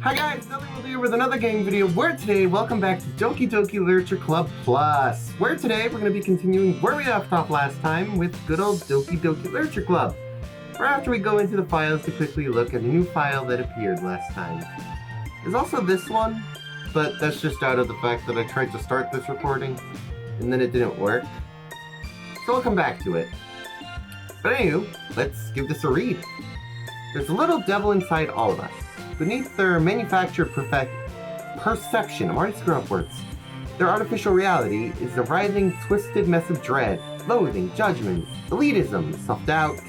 Hi guys, Nothing will do with another game video where today, welcome back to Doki Doki Literature Club Plus, where today we're going to be continuing where we left off last time with good old Doki Doki Literature Club. Right after we go into the files to quickly look at a new file that appeared last time. There's also this one, but that's just out of the fact that I tried to start this recording and then it didn't work. So we'll come back to it. But anywho, let's give this a read. There's a little devil inside all of us. Beneath their manufactured perception, I'm already screwing up words. Their artificial reality is a writhing, twisted mess of dread, loathing, judgment, elitism, self-doubt.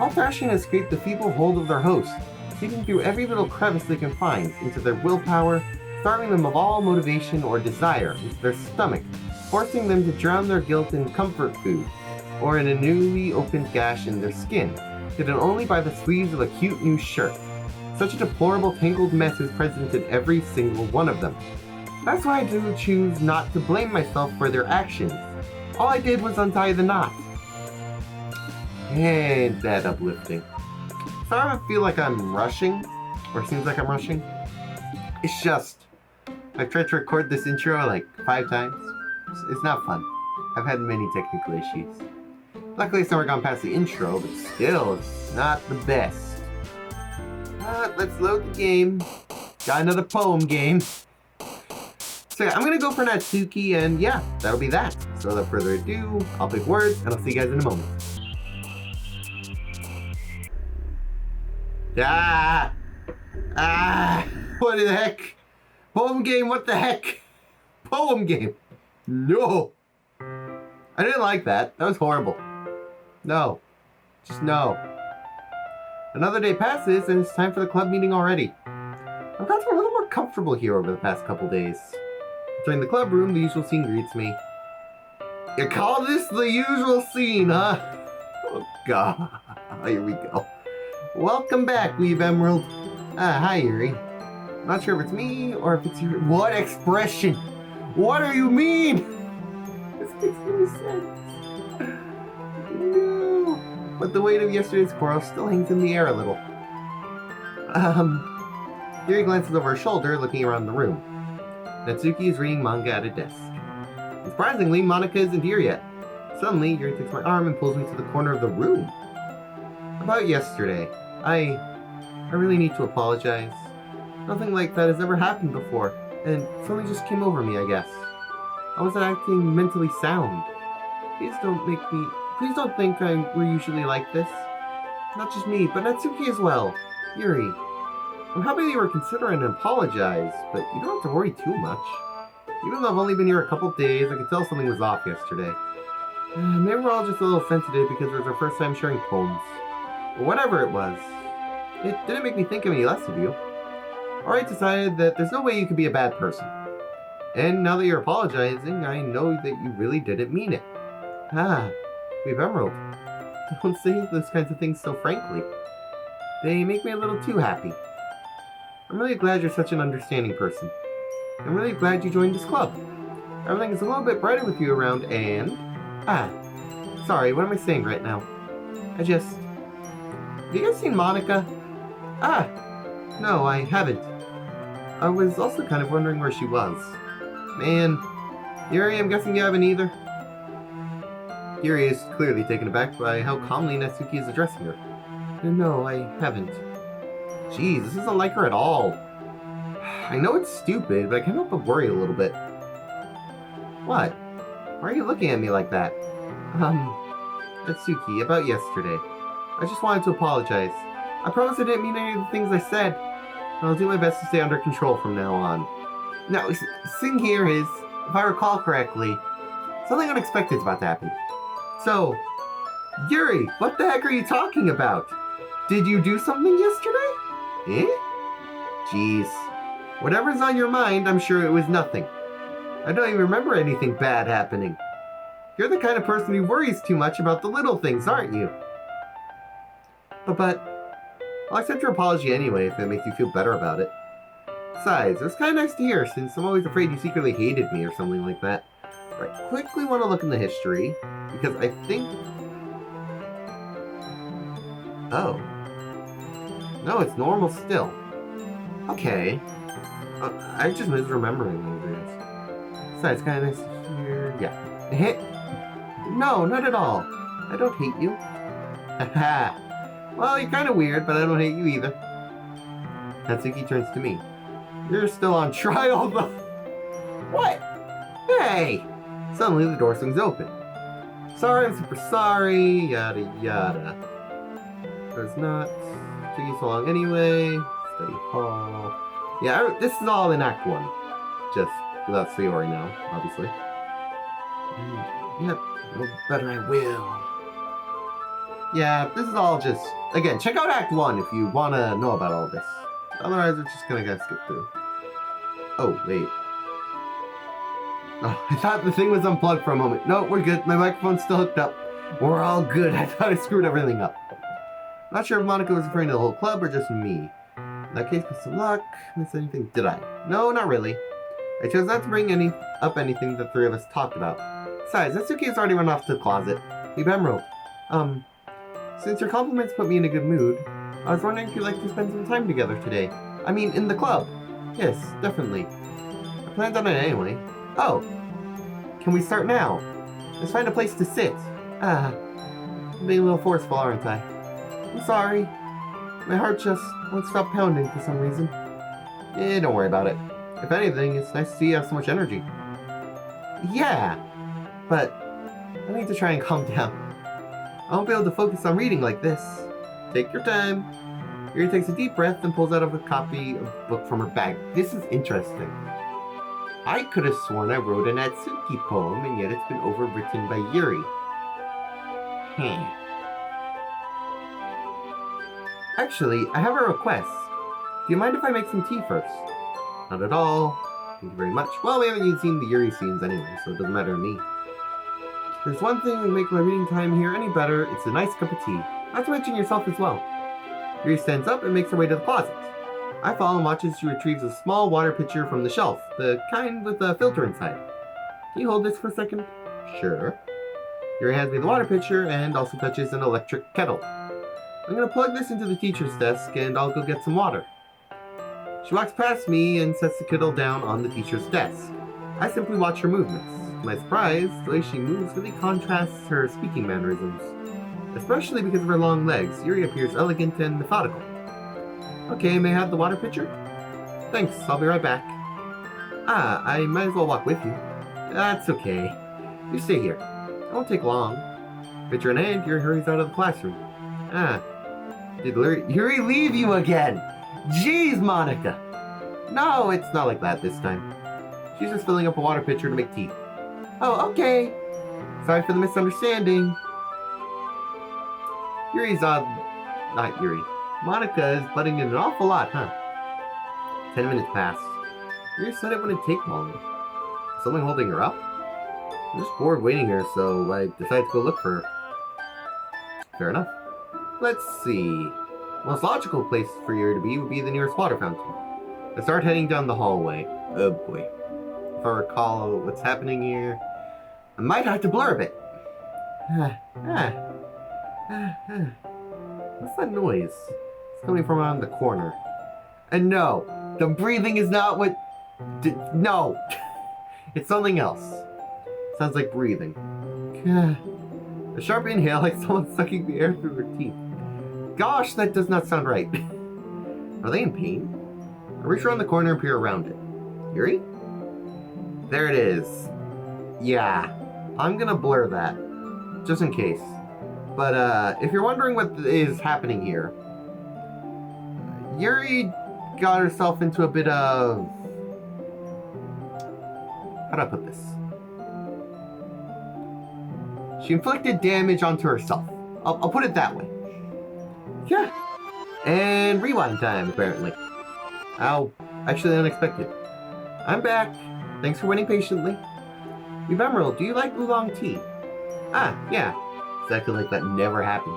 All thrashing has scraped the feeble hold of their host, seeping through every little crevice they can find into their willpower, starving them of all motivation or desire into their stomach, forcing them to drown their guilt in comfort food, or in a newly opened gash in their skin, hidden only by the sleeves of a cute new shirt. Such a deplorable, tangled mess is present in every single one of them. That's why I do choose not to blame myself for their actions. All I did was untie the knot. And that uplifting. Sorry if I feel like I'm rushing, or seems like I'm rushing. It's just, I've tried to record this intro like 5 times. It's not fun. I've had many technical issues. Luckily it's never gone past the intro, but still, it's not the best. Let's load the game. Got another poem game. So yeah, I'm gonna go for Natsuki, and yeah, that'll be that. So without further ado, I'll pick words, and I'll see you guys in a moment. What the heck? Poem game, what the heck? Poem game. No. I didn't like that. That was horrible. No. Just no. Another day passes, and it's time for the club meeting already. I've gotten a little more comfortable here over the past couple days. During the club room, the usual scene greets me. You call this the usual scene, huh? Oh, God. Here we go. Welcome back, Weeb Emerald. Hi, Yuri. I'm not sure if it's me, or if it's Yuri. What expression? What do you mean? This makes no sense. No. But the weight of yesterday's quarrel still hangs in the air a little. Yuri glances over her shoulder, looking around the room. Natsuki is reading manga at a desk. And surprisingly, Monika isn't here yet. Suddenly, Yuri takes my arm and pulls me to the corner of the room. About yesterday, I really need to apologize. Nothing like that has ever happened before, and something just came over me, I guess. I wasn't acting mentally sound. Please don't think we're usually like this. Not just me, but Natsuki as well. Yuri, I'm happy you were considering an apologize, but you don't have to worry too much. Even though I've only been here a couple days, I could tell something was off yesterday. Maybe we're all just a little sensitive because it was our first time sharing poems. Or whatever it was. It didn't make me think any less of you. Alright, decided that there's no way you could be a bad person. And now that you're apologizing, I know that you really didn't mean it. We've Emerald. Don't say those kinds of things so frankly. They make me a little too happy. I'm really glad you're such an understanding person. I'm really glad you joined this club. Everything is a little bit brighter with you around, and... sorry, what am I saying right now? Have you guys seen Monika? No, I haven't. I was also kind of wondering where she was. Man, Yuri, I'm guessing you haven't either? Yuri is clearly taken aback by how calmly Natsuki is addressing her. No, I haven't. Jeez, this isn't like her at all. I know it's stupid, but I can't help but worry a little bit. What? Why are you looking at me like that? Natsuki, about yesterday. I just wanted to apologize. I promise I didn't mean any of the things I said. I'll do my best to stay under control from now on. Now, the thing here is, if I recall correctly, something unexpected is about to happen. So, Yuri, what the heck are you talking about? Did you do something yesterday? Jeez. Whatever's on your mind, I'm sure it was nothing. I don't even remember anything bad happening. You're the kind of person who worries too much about the little things, aren't you? But, I'll accept your apology anyway if it makes you feel better about it. Besides, it was kind of nice to hear since I'm always afraid you secretly hated me or something like that. But I quickly want to look in the history, because I think... Oh. No, it's normal still. Okay. I just misremembering things. Besides, kind of nice to hear. Yeah. Hit? No, not at all. I don't hate you. Haha. Well, you're kind of weird, but I don't hate you either. Natsuki turns to me. You're still on trial, though. What? Hey! Suddenly, the door swings open. Sorry, I'm super sorry. Yada yada. There's not. Took you so long anyway. Study hall. Yeah, this is all in Act 1. Just without Sayori now, obviously. Yep, no better I will. Yeah, this is all just... Again, check out Act 1 if you want to know about all this. Otherwise, we're just going to skip through. Oh, wait. Oh, I thought the thing was unplugged for a moment. No, we're good. My microphone's still hooked up. We're all good. I thought I screwed everything up. Not sure if Monica was referring to the whole club or just me. In that case, best of luck. Miss anything? Did I? No, not really. I chose not to bring up anything the three of us talked about. Besides, Natsuki has already run off to the closet. Leave Emerald. Since your compliments put me in a good mood, I was wondering if you'd like to spend some time together today. I mean, in the club. Yes, definitely. I planned on it anyway. Oh. Can we start now? Let's find a place to sit. I'm being a little forceful, aren't I? I'm sorry. My heart just won't stop pounding for some reason. Don't worry about it. If anything, it's nice to see you have so much energy. Yeah, but I need to try and calm down. I won't be able to focus on reading like this. Take your time. Yuri takes a deep breath and pulls out a copy of a book from her bag. This is interesting. I could have sworn I wrote a Natsuki poem, and yet it's been overwritten by Yuri. Actually, I have a request. Do you mind if I make some tea first? Not at all. Thank you very much. Well, we haven't even seen the Yuri scenes anyway, so it doesn't matter to me. There's one thing that would make my reading time here any better. It's a nice cup of tea. Not to mention yourself as well. Yuri stands up and makes her way to the closet. I follow and watch as she retrieves a small water pitcher from the shelf, the kind with a filter inside. Can you hold this for a second? Sure. Yuri hands me the water pitcher and also touches an electric kettle. I'm going to plug this into the teacher's desk and I'll go get some water. She walks past me and sets the kettle down on the teacher's desk. I simply watch her movements. To my surprise, the way she moves really contrasts her speaking mannerisms. Especially because of her long legs, Yuri appears elegant and methodical. Okay, may I have the water pitcher? Thanks, I'll be right back. I might as well walk with you. That's okay. You stay here. It won't take long. Pitcher in hand, Yuri hurries out of the classroom. Did Yuri leave you again? Jeez, Monica! No, it's not like that this time. She's just filling up a water pitcher to make tea. Oh, okay. Sorry for the misunderstanding. Not Yuri. Monica is butting in an awful lot, huh? 10 minutes passed. Yuri said it wouldn't take long. Is someone holding her up? I'm just bored waiting here, so I decided to go look for her. Fair enough. Let's see. The most logical place for Yuri to be would be the nearest water fountain. I start heading down the hallway. Oh boy. If I recall what's happening here, I might have to blur a bit. What's that noise? It's coming from around the corner. And no, the breathing is not what... No! It's something else. Sounds like breathing. A sharp inhale like someone sucking the air through their teeth. Gosh, that does not sound right. Are they in pain? I reach around the corner and peer around it. Yuri? There it is. Yeah, I'm gonna blur that. Just in case. But, if you're wondering what is happening here, Yuri got herself into a bit of... How do I put this? She inflicted damage onto herself. I'll put it that way. Yeah. And rewind time, apparently. How actually unexpected. I'm back. Thanks for waiting patiently. Emerald, do you like oolong tea? Yeah. Exactly like that never happened.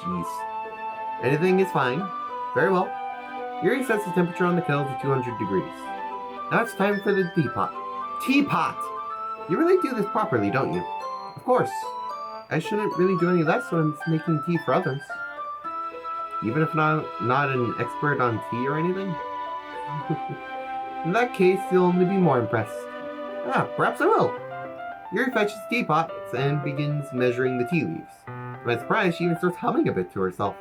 Jeez. Anything is fine. Very well. Yuri sets the temperature on the kettle to 200 degrees. Now it's time for the teapot. Teapot! You really do this properly, don't you? Of course. I shouldn't really do any less when I'm making tea for others. Even if not an expert on tea or anything? In that case, you'll only be more impressed. Perhaps I will. Yuri fetches teapots and begins measuring the tea leaves. To my surprise, she even starts humming a bit to herself.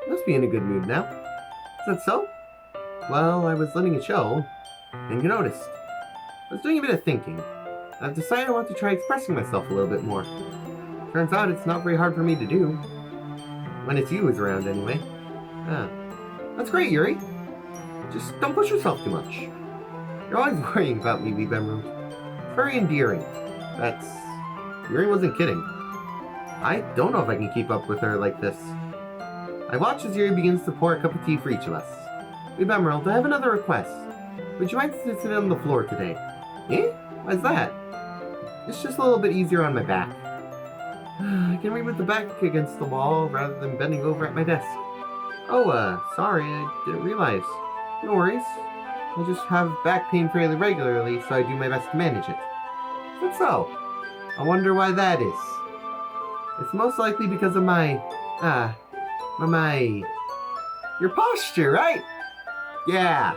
You must be in a good mood now. Is that so? Well, I was letting it show, and you noticed. I was doing a bit of thinking. I've decided I want to try expressing myself a little bit more. Turns out it's not very hard for me to do. When it's you who's around, anyway. That's great, Yuri. Just don't push yourself too much. You're always worrying about me, Wee Emerald. It's very endearing. Yuri wasn't kidding. I don't know if I can keep up with her like this. I watch as Yuri begins to pour a cup of tea for each of us. Wee Emerald, I have another request. Would you like to sit on the floor today? Eh? Why's that? It's just a little bit easier on my back. I can read with the back against the wall rather than bending over at my desk. Oh, sorry, I didn't realize. No worries. I just have back pain fairly regularly, so I do my best to manage it. That's so. I wonder why that is. It's most likely because of your posture, right? Yeah.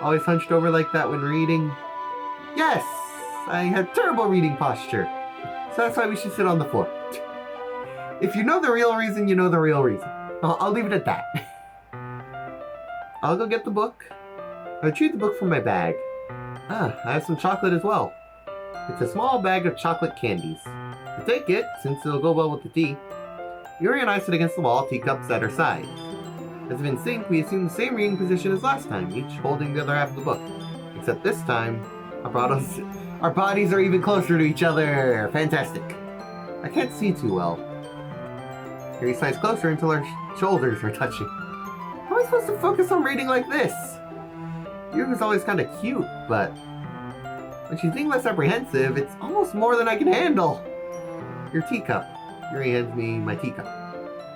Always hunched over like that when reading. Yes! I have terrible reading posture. So that's why we should sit on the floor. If you know the real reason, you know the real reason. I'll leave it at that. I'll go get the book. I retrieve the book from my bag. I have some chocolate as well. It's a small bag of chocolate candies. I take it, since it'll go well with the tea. Yuri and I sit against the wall, teacups at our sides. As if in sync, we assume the same reading position as last time, each holding the other half of the book. Except this time, our bodies are even closer to each other. Fantastic. I can't see too well. Yuri slides closer until our shoulders are touching. How am I supposed to focus on reading like this? Yuri was always kind of cute, but when she's being less apprehensive, it's almost more than I can handle. Your teacup. Yuri hands me my teacup.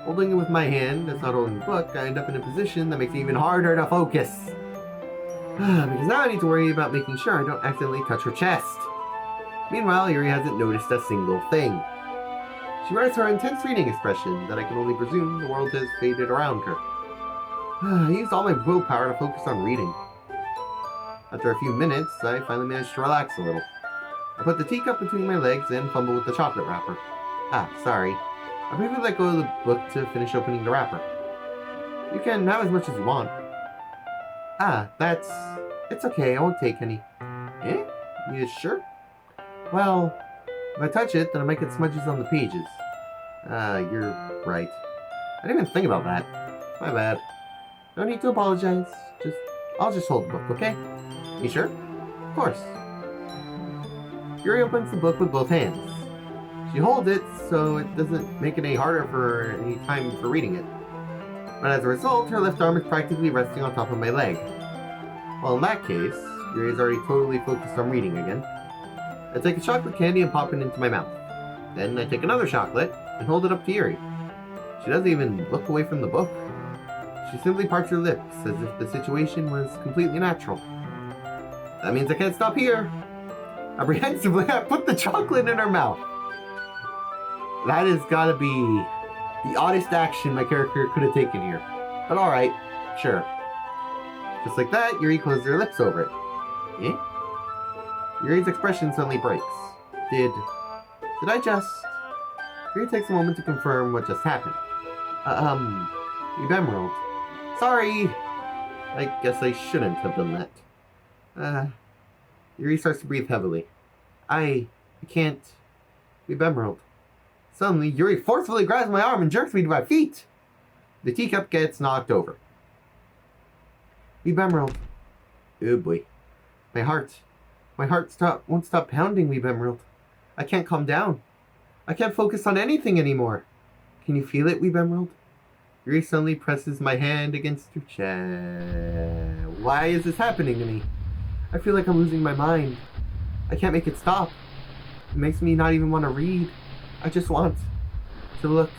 Holding it with my hand, that's not holding the book, I end up in a position that makes it even harder to focus. Because now I need to worry about making sure I don't accidentally touch her chest. Meanwhile, Yuri hasn't noticed a single thing. She wears her intense reading expression that I can only presume the world has faded around her. I used all my willpower to focus on reading. After a few minutes, I finally managed to relax a little. I put the teacup between my legs and fumble with the chocolate wrapper. Sorry. I briefly let go of the book to finish opening the wrapper. You can have as much as you want. It's okay, I won't take any. Eh? You sure? Well, if I touch it, then I might get smudges on the pages. You're right. I didn't even think about that. My bad. No need to apologize. I'll just hold the book, okay? You sure? Of course. Yuri opens the book with both hands. She holds it so it doesn't make it any harder for any time for reading it. But as a result, her left arm is practically resting on top of my leg. Well, in that case, Yuri is already totally focused on reading again. I take a chocolate candy and pop it into my mouth. Then I take another chocolate and hold it up to Yuri. She doesn't even look away from the book. She simply parts her lips as if the situation was completely natural. That means I can't stop here. Apprehensively, I put the chocolate in her mouth. That has gotta be the oddest action my character could have taken here. But alright, sure. Just like that, Yuri closed her lips over it. Eh? Yuri's expression suddenly breaks. Did I just... Yuri takes a moment to confirm what just happened. Wee Emerald. Sorry! I guess I shouldn't have done that. Yuri starts to breathe heavily. I can't... Wee Emerald. Suddenly, Yuri forcefully grabs my arm and jerks me to my feet. The teacup gets knocked over. Wee Emerald. Oh boy. My heart won't stop pounding, Wee Emerald. I can't calm down. I can't focus on anything anymore. Can you feel it, Wee Emerald? Yuri suddenly presses my hand against her chest. Why is this happening to me? I feel like I'm losing my mind. I can't make it stop. It makes me not even want to read. I just want to look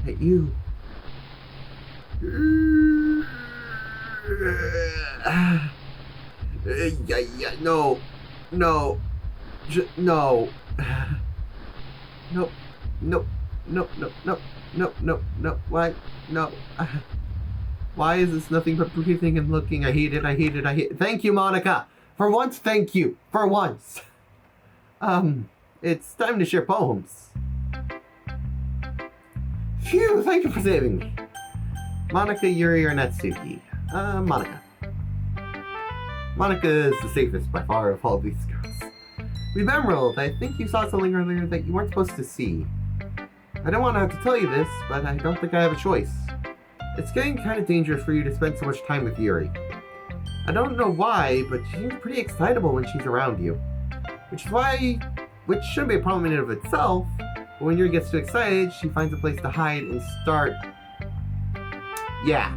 at you. No. No. No. No. No. No. No. No. No. No. Why? No. Why is this nothing but breathing and looking? I hate it, I hate it, I hate it. Thank you, Monica! For once, thank you! For once! It's time to share poems. Phew, thank you for saving me. Monica, Yuri, or Natsuki? Monica. Monica is the safest by far of all these girls. We've Emerald, I think you saw something earlier that you weren't supposed to see. I don't want to have to tell you this, but I don't think I have a choice. It's getting kind of dangerous for you to spend so much time with Yuri. I don't know why, but she seems pretty excitable when she's around you. Which shouldn't be a problem in and of itself, but when Yuri gets too excited, she finds a place to hide and start... Yeah.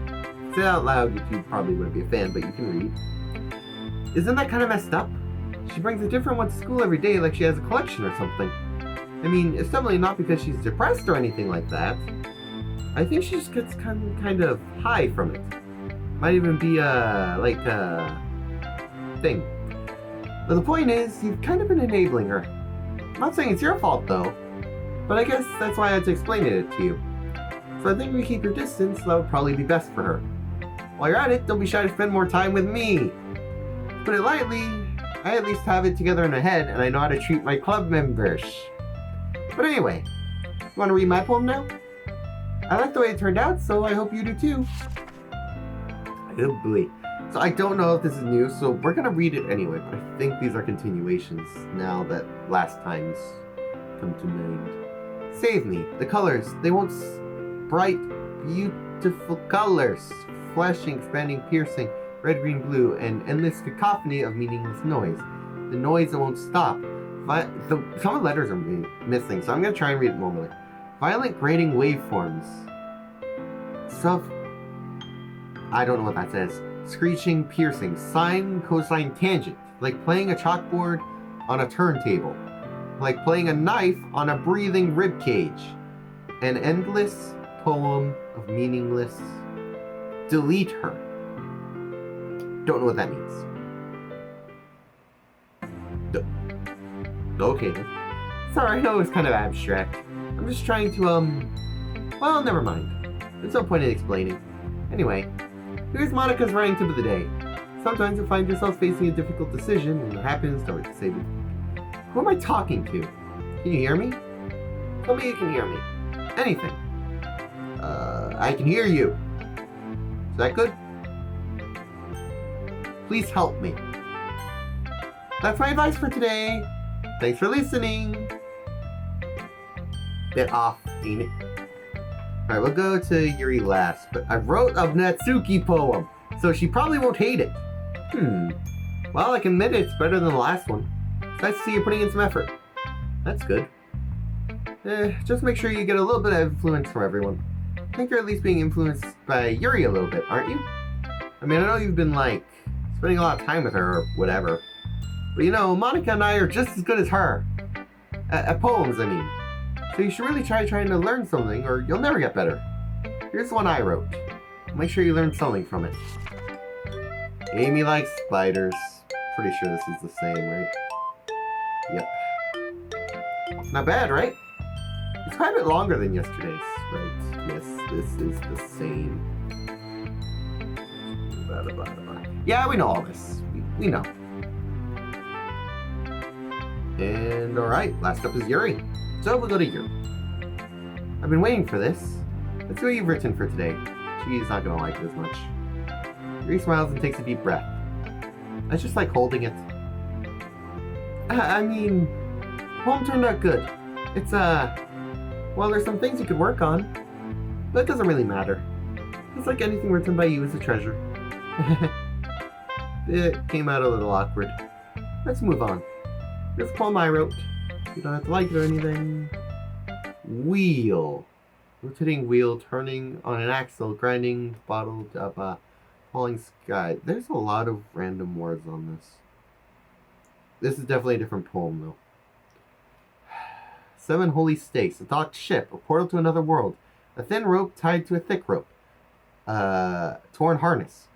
Say it out loud, you probably wouldn't be a fan, but you can read. Isn't that kind of messed up? She brings a different one to school every day like she has a collection or something. I mean, it's definitely not because she's depressed or anything like that. I think she just gets kind of high from it. Might even be like a thing. But the point is, you've kind of been enabling her. I'm not saying it's your fault though, but I guess that's why I had to explain it to you. So I think we keep your distance, that would probably be best for her. While you're at it, don't be shy to spend more time with me. To put it lightly, I at least have it together in my head and I know how to treat my club members. But anyway, you want to read my poem now? I like the way it turned out, so I hope you do too. Oh boy. So I don't know if this is new, so we're gonna read it anyway, but I think these are continuations now that last times come to mind. Save me. The colors, they won't... Bright, beautiful colors. Flashing, expanding, piercing, red, green, blue, and endless cacophony of meaningless noise. The noise that won't stop. Some of the letters are missing, so I'm gonna try and read it normally. Violent grating waveforms. I don't know what that says. Screeching, piercing, sine, cosine, tangent. Like playing a chalkboard on a turntable. Like playing a knife on a breathing rib cage. An endless poem of meaningless. Delete her. Don't know what that means. Okay then. Sorry, I know it was kind of abstract. I'm just trying to, well, never mind. There's no point in explaining. Anyway, here's Monica's writing tip of the day. Sometimes you find yourself facing a difficult decision, and what happens, don't say it. Who am I talking to? Can you hear me? Tell me you can hear me. Anything. I can hear you. Is that good? Please help me. That's my advice for today. Thanks for listening. Bit off, ain't it? Alright, we'll go to Yuri last, but I wrote a Natsuki poem, so she probably won't hate it. Well, I can admit it's better than the last one. It's nice to see you putting in some effort. That's good. Just make sure you get a little bit of influence from everyone. I think you're at least being influenced by Yuri a little bit, aren't you? I mean, I know you've been, like, spending a lot of time with her or whatever. But you know, Monica and I are just as good as her. At poems, I mean. So you should really trying to learn something or you'll never get better. Here's the one I wrote. Make sure you learn something from it. Amy likes spiders. Pretty sure this is the same, right? Yep. Not bad, right? It's quite a bit longer than yesterday's, right? Yes, this is the same. Yeah, we know all this. We know. And alright, last up is Yuri. So we'll go to Yuri. I've been waiting for this. Let's see what you've written for today. She's not gonna like it as much. Yuri smiles and takes a deep breath. I just like holding it. I mean, the poem turned out good. It's, well, there's some things you could work on, but it doesn't really matter. It's like anything written by you is a treasure. It came out a little awkward. Let's move on. Here's a poem I wrote. You don't have to like it or anything. Wheel. Rotating wheel, turning on an axle, grinding, bottled up, falling sky. There's a lot of random words on this. This is definitely a different poem, though. 7 holy stakes, a docked ship, a portal to another world, a thin rope tied to a thick rope, torn harness,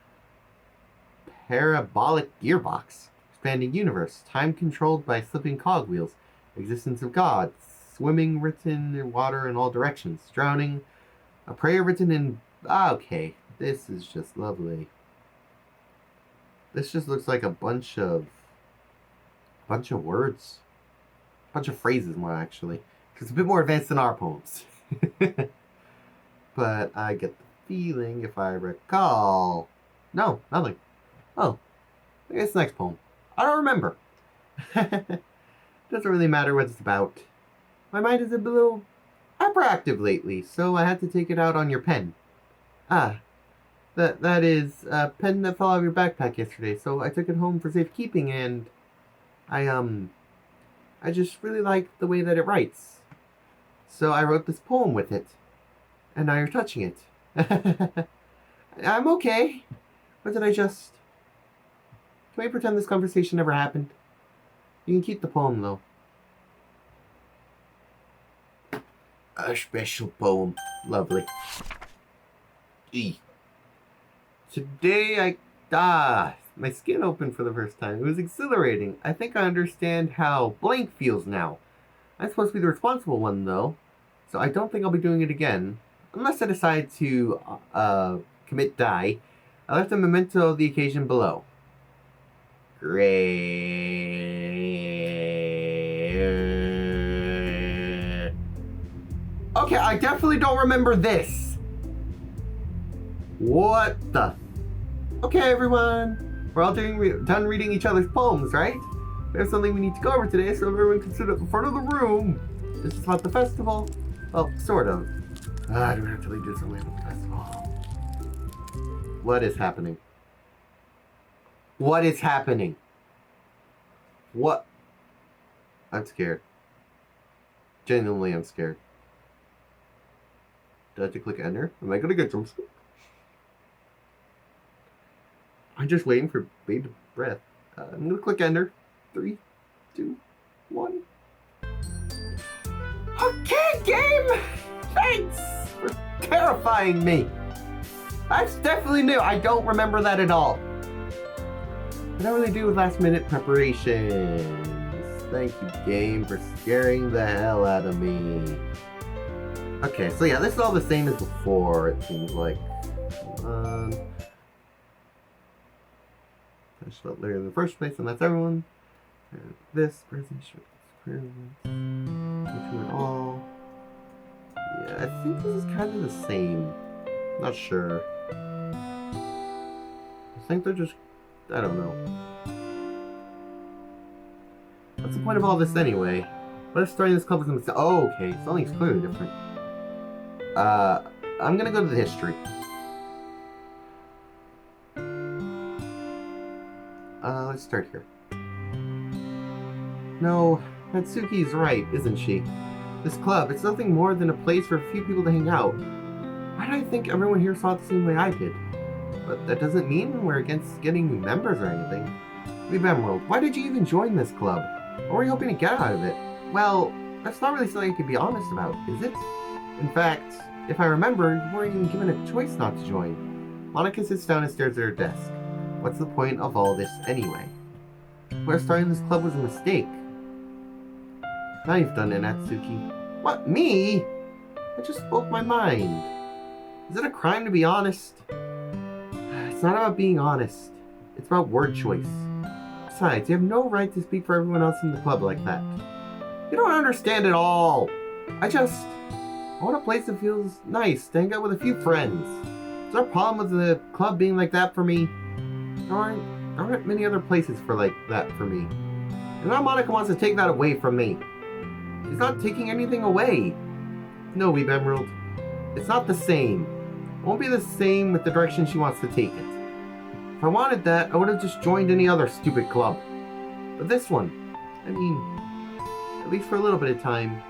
parabolic gearbox, expanding universe, time controlled by slipping cogwheels, existence of God, swimming written in water in all directions, drowning, a prayer written in... okay, This is just lovely. This just looks like a bunch of words. A bunch of phrases more, actually. It's a bit more advanced than our poems. But I get the feeling, if I recall... No, nothing. Oh, I guess next poem. I don't remember. Doesn't really matter what it's about. My mind is a little hyperactive lately, so I had to take it out on your pen. Ah, that is a pen that fell out of your backpack yesterday, so I took it home for safekeeping, and I just really like the way that it writes. So I wrote this poem with it. And now you're touching it. I'm okay. Or did I just... Can we pretend this conversation never happened? You can keep the poem, though. A special poem. Lovely. Eee. Today my skin opened for the first time. It was exhilarating. I think I understand how blank feels now. I'm supposed to be the responsible one, though. So I don't think I'll be doing it again. Unless I decide to commit die. I left a memento of the occasion below. Great. Okay, I definitely don't remember this. What the... Okay, everyone. We're all done reading each other's poems, right? There's something we need to go over today, so everyone can sit at the front of the room. This is about the festival. Well, sort of. I don't have to leave this away from the festival. What is happening? What is happening? What? I'm scared. Genuinely, I'm scared. Do I have to click enter? Am I gonna get jump scared? I'm just waiting for bated breath. I'm gonna click enter. 3, 2, 1. Okay, game! Thanks for terrifying me. That's definitely new. I don't remember that at all. I don't really do with last minute preparations. Thank you, game, for scaring the hell out of me. Okay, so yeah, this is all the same as before, it seems like. I just felt there in the first place, and that's everyone. And this person should it all. Yeah, I think this is kind of the same. Not sure. I think they're just... I don't know. What's the point of all this anyway? What if starting this club was a mistake? Oh, okay. Something's clearly different. I'm gonna go to the history. Let's start here. No, Natsuki's right, isn't she? This club, it's nothing more than a place for a few people to hang out. Why do I think everyone here saw it the same way I did? But that doesn't mean we're against getting new members or anything. Leave Emerald, why did you even join this club? What were you hoping to get out of it? Well, that's not really something I can be honest about, is it? In fact, if I remember, you weren't even given a choice not to join. Monica sits down and stares at her desk. What's the point of all this anyway? Where starting this club was a mistake. Now you've done it, Natsuki. What, me? I just spoke my mind. Is it a crime to be honest? It's not about being honest. It's about word choice. Besides, you have no right to speak for everyone else in the club like that. You don't understand at all. I want a place that feels nice to hang out with a few friends. Is there a problem with the club being like that for me? There aren't many other places for like that for me. And now Monica wants to take that away from me. She's not taking anything away. No, Weeb Emerald. It's not the same. It won't be the same with the direction she wants to take it. If I wanted that, I would have just joined any other stupid club. But this one, I mean, at least for a little bit of time,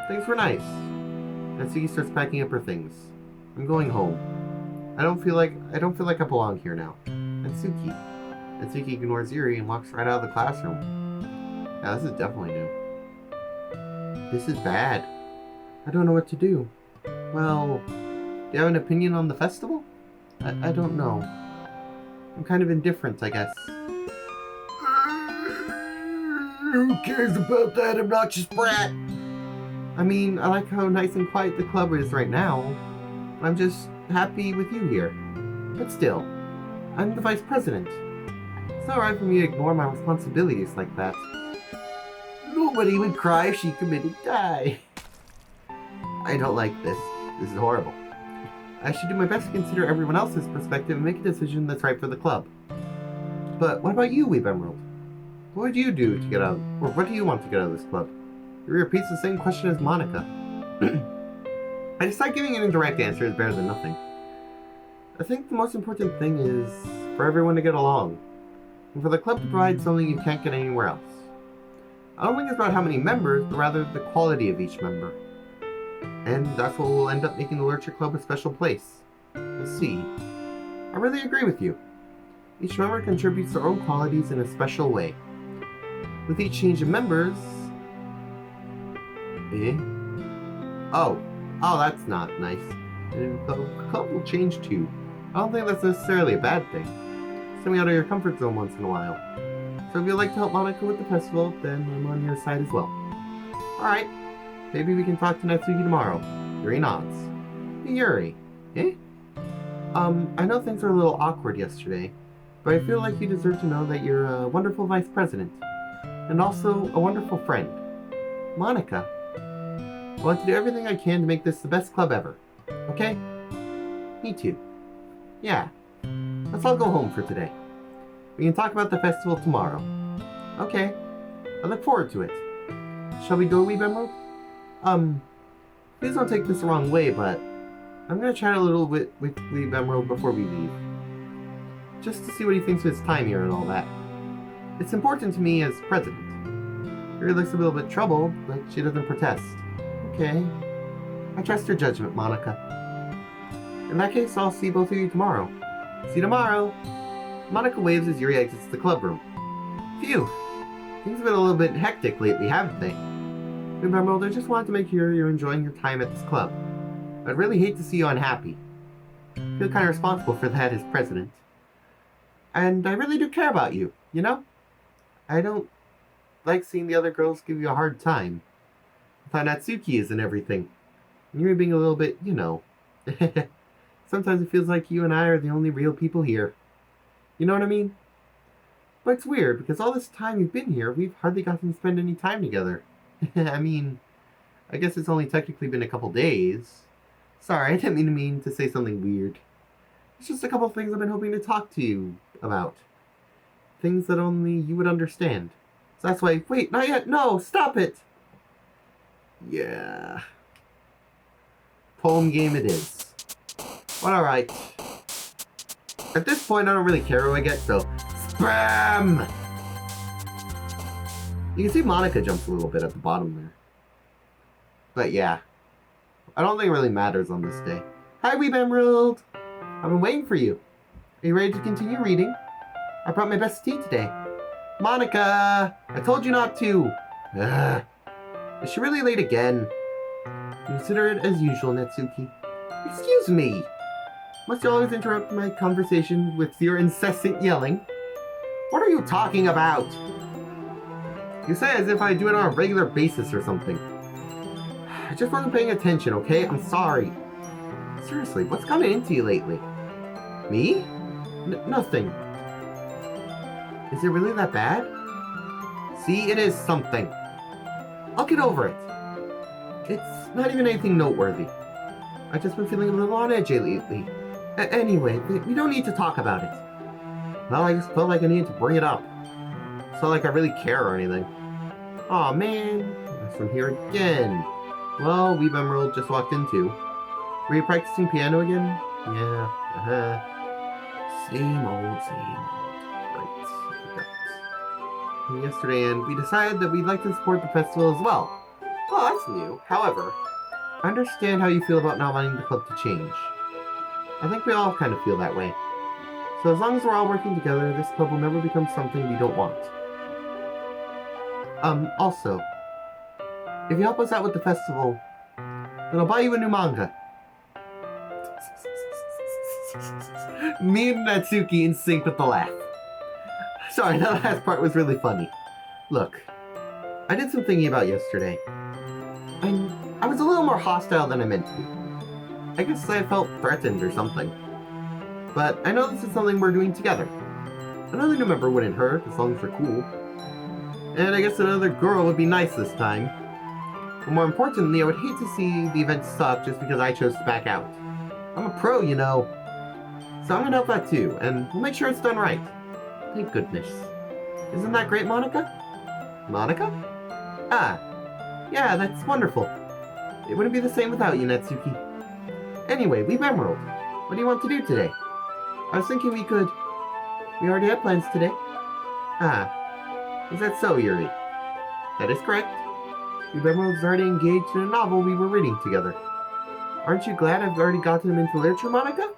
things were nice. Natsuki starts packing up her things. I'm going home. I don't feel like I belong here now. Natsuki. Natsuki ignores Yuri and walks right out of the classroom. Yeah, this is definitely new. This is bad. I don't know what to do. Well, do you have an opinion on the festival? I don't know. I'm kind of indifferent, I guess. Who cares about that obnoxious brat? I mean, I like how nice and quiet the club is right now. I'm just happy with you here. But still, I'm the vice president. It's not right for me to ignore my responsibilities like that. Nobody would cry if she committed die. I don't like this. This is horrible. I should do my best to consider everyone else's perspective and make a decision that's right for the club. But what about you, Weeb Emerald? What would you do to get out, or what do you want to get out of this club? He repeats the same question as Monica. I decide giving an indirect answer is better than nothing. I think the most important thing is for everyone to get along, and for the club to provide something you can't get anywhere else. I don't think it's about how many members, but rather the quality of each member. And that's what will end up making the Lurcher Club a special place. Let's see. I really agree with you. Each member contributes their own qualities in a special way. With each change of members... Oh, that's not nice. The club will change too. I don't think that's necessarily a bad thing. Stepping out of your comfort zone once in a while. So if you'd like to help Monica with the festival, then I'm on your side as well. Alright. Maybe we can talk to Natsuki tomorrow. Yuri nods. Hey, Yuri. I know things were a little awkward yesterday, but I feel like you deserve to know that you're a wonderful vice president. And also a wonderful friend. Monica. I want to do everything I can to make this the best club ever. Okay? Me too. Yeah. Let's all go home for today. We can talk about the festival tomorrow. Okay. I look forward to it. Shall we go, Weeb Emerald? Please don't take this the wrong way, but I'm gonna chat a little bit with Weeb Emerald before we leave. Just to see what he thinks of his time here and all that. It's important to me as president. Yuri looks a little bit troubled, but she doesn't protest. Okay. I trust your judgment, Monica. In that case, I'll see both of you tomorrow. See you tomorrow! Monica waves as Yuri exits the club room. Phew! Things have been a little bit hectic lately, haven't they? Remember, I just wanted to make sure you're enjoying your time at this club. I'd really hate to see you unhappy. I feel kind of responsible for that as president. And I really do care about you, you know? I don't like seeing the other girls give you a hard time. I thought Natsuki is and everything. And you're being a little bit, you know. Sometimes it feels like you and I are the only real people here. You know what I mean? But it's weird, because all this time you've been here, we've hardly gotten to spend any time together. I mean, I guess it's only technically been a couple days. Sorry, I didn't mean to say something weird. It's just a couple things I've been hoping to talk to you about. Things that only you would understand. So that's why... Wait, not yet! No! Stop it! Yeah. Poem game it is. But alright. At this point, I don't really care who I get, so... Spam! You can see Monica jumps a little bit at the bottom there. But yeah. I don't think it really matters on this day. Hi, Weeb Emerald! I've been waiting for you. Are you ready to continue reading? I brought my best tea today. Monica! I told you not to! Ugh. Is she really late again? Consider it as usual, Natsuki. Excuse me! Must you always interrupt my conversation with your incessant yelling? What are you talking about? You say as if I do it on a regular basis or something. I just wasn't paying attention, okay? I'm sorry. Seriously, what's gotten into you lately? Me? Nothing. Is it really that bad? See, it is something. I'll get over it. It's not even anything noteworthy. I've just been feeling a little on edge lately. Anyway, we don't need to talk about it. Well, I just felt like I needed to bring it up. It's not like I really care or anything. Aw, man. That's from here again. Well, Weeb Emerald just walked in too. Were you practicing piano again? Yeah, Same old. Right, I forgot. Yesterday, and we decided that we'd like to support the festival as well. Oh, that's new. However, I understand how you feel about not wanting the club to change. I think we all kind of feel that way. So as long as we're all working together, this club will never become something we don't want. Also, if you help us out with the festival, then I'll buy you a new manga. Me and Natsuki in sync with the laugh. Sorry, that last part was really funny. Look, I did some thinking about yesterday. I was a little more hostile than I meant to be. I guess I felt threatened or something. but I know this is something we're doing together. Another new member wouldn't hurt, as long as they're cool. And I guess another girl would be nice this time. But more importantly, I would hate to see the event suck just because I chose to back out. I'm a pro, you know. So I'm gonna help out too, and we'll make sure it's done right. Thank goodness. Isn't that great, Monica? Monica? Ah, yeah, that's wonderful. It wouldn't be the same without you, Natsuki. Anyway, leave Emerald. What do you want to do today? I was thinking we already had plans today. Ah, is that so, Yuri? That is correct. Leave Emerald's already engaged in a novel we were reading together. Aren't you glad I've already gotten him into literature, Monica?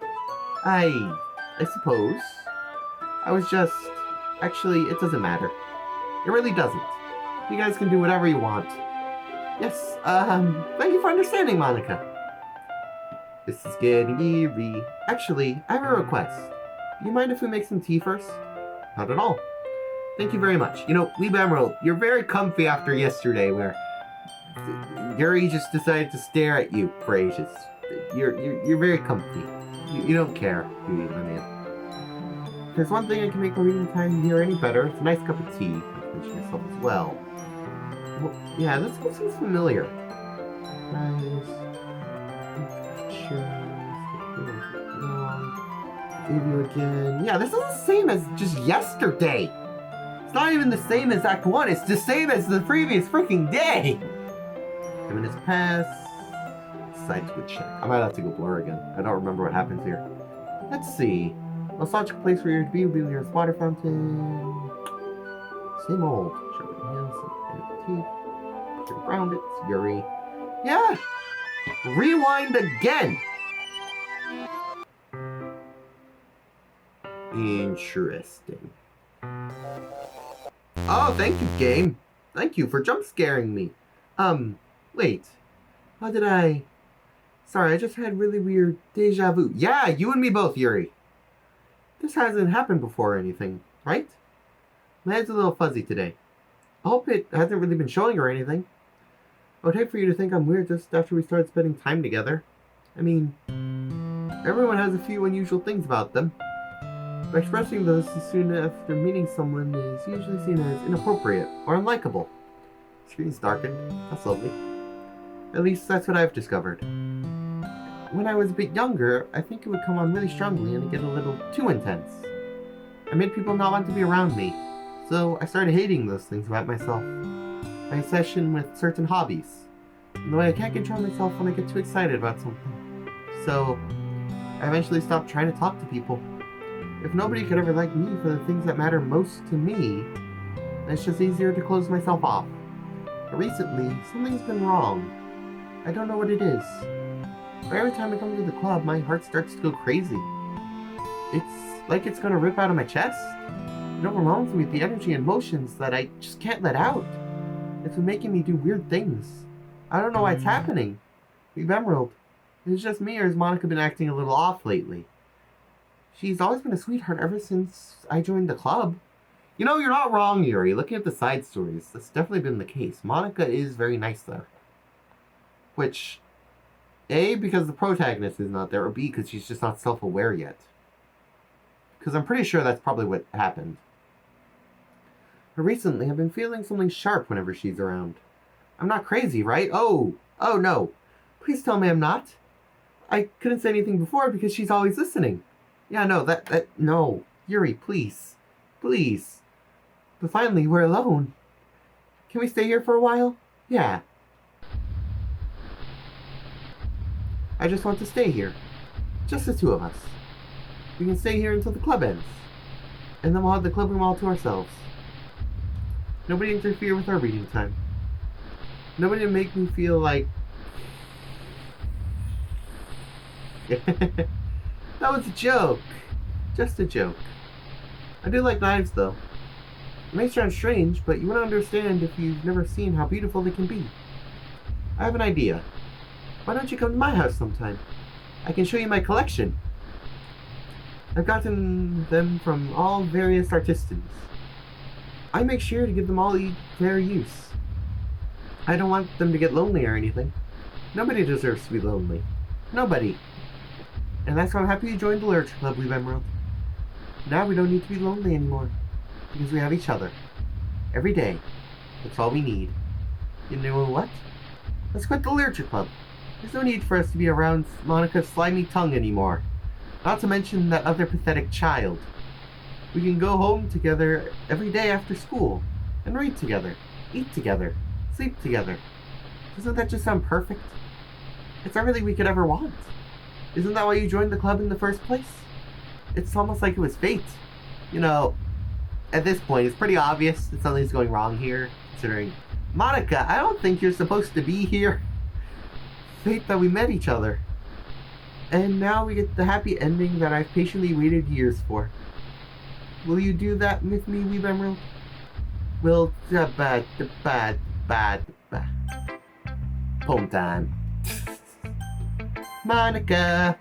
I suppose. I was just... Actually, it doesn't matter. It really doesn't. You guys can do whatever you want. Yes, thank you for understanding, Monica. This is getting eerie. Actually, I have a request. Do you mind if we make some tea first? Not at all. Thank you very much. You know, Weeb Emerald, you're very comfy after yesterday where Yuri just decided to stare at you for ages. You're very comfy. You don't care, do you, my man? If there's one thing I can make my reading time here any better, it's a nice cup of tea. I can mention myself as well. Well, yeah, this one seems familiar. Review again. Yeah, this is the same as just yesterday. It's not even the same as Act 1, it's the same as the previous freaking day! 10 minutes pass. Decide to go check. I might have to go blur again. I don't remember what happens here. Let's see. Nostalgic place where you're to be will be near a water fountain. Same old. Sharpen nails and teeth. Turn around it. It's Yuri. Yeah! Rewind again! Interesting. Oh, thank you, game. Thank you for jump scaring me. Wait. How did I... Sorry, I just had really weird deja vu. Yeah, you and me both, Yuri. This hasn't happened before or anything, right? My head's a little fuzzy today. I hope it hasn't really been showing or anything. I would hate for you to think I'm weird just after we started spending time together. I mean, everyone has a few unusual things about them. But expressing those soon after meeting someone is usually seen as inappropriate or unlikable. Screen's darkened. That's lovely. At least that's what I've discovered. When I was a bit younger, I think it would come on really strongly and get a little too intense. I made people not want to be around me, so I started hating those things about myself. My obsession with certain hobbies, and the way I can't control myself when I get too excited about something. So, I eventually stopped trying to talk to people. If nobody could ever like me for the things that matter most to me, then it's just easier to close myself off. But recently, something's been wrong. I don't know what it is. But every time I come to the club, my heart starts to go crazy. It's like it's gonna rip out of my chest. It overwhelms me with the energy and emotions that I just can't let out. It's been making me do weird things. I don't know why it's happening. We've Emerald. Is it just me, or has Monica been acting a little off lately? She's always been a sweetheart ever since I joined the club. You know, you're not wrong, Yuri. Looking at the side stories, that's definitely been the case. Monica is very nice there. Which, A, because the protagonist is not there, or B, because she's just not self-aware yet. Because I'm pretty sure that's probably what happened. But recently, I've been feeling something sharp whenever she's around. I'm not crazy, right? Oh no. Please tell me I'm not. I couldn't say anything before because she's always listening. Yeah, no, no. Yuri, please. Please. But finally, we're alone. Can we stay here for a while? Yeah. I just want to stay here. Just the two of us. We can stay here until the club ends. And then we'll have the club room all to ourselves. Nobody interfere with our reading time. Nobody to make me feel like... That was a joke. Just a joke. I do like knives, though. It may sound strange, but you wouldn't understand if you've never seen how beautiful they can be. I have an idea. Why don't you come to my house sometime? I can show you my collection. I've gotten them from all various artisans. I make sure to give them all fair use. I don't want them to get lonely or anything. Nobody deserves to be lonely. Nobody. And that's why I'm happy you joined the Literature Club, Weeb Emerald. Now we don't need to be lonely anymore, because we have each other. Every day. That's all we need. You know what? Let's quit the Literature Club. There's no need for us to be around Monica's slimy tongue anymore. Not to mention that other pathetic child. We can go home together every day after school, and read together, eat together, sleep together. Doesn't that just sound perfect? It's everything we could ever want. Isn't that why you joined the club in the first place? It's almost like it was fate. You know, at this point, it's pretty obvious that something's going wrong here, considering, Monica, I don't think you're supposed to be here. Fate that we met each other. And now we get the happy ending that I've patiently waited years for. Will you do that with me, Weeb Emerald? Will bad. Poem time. Monica!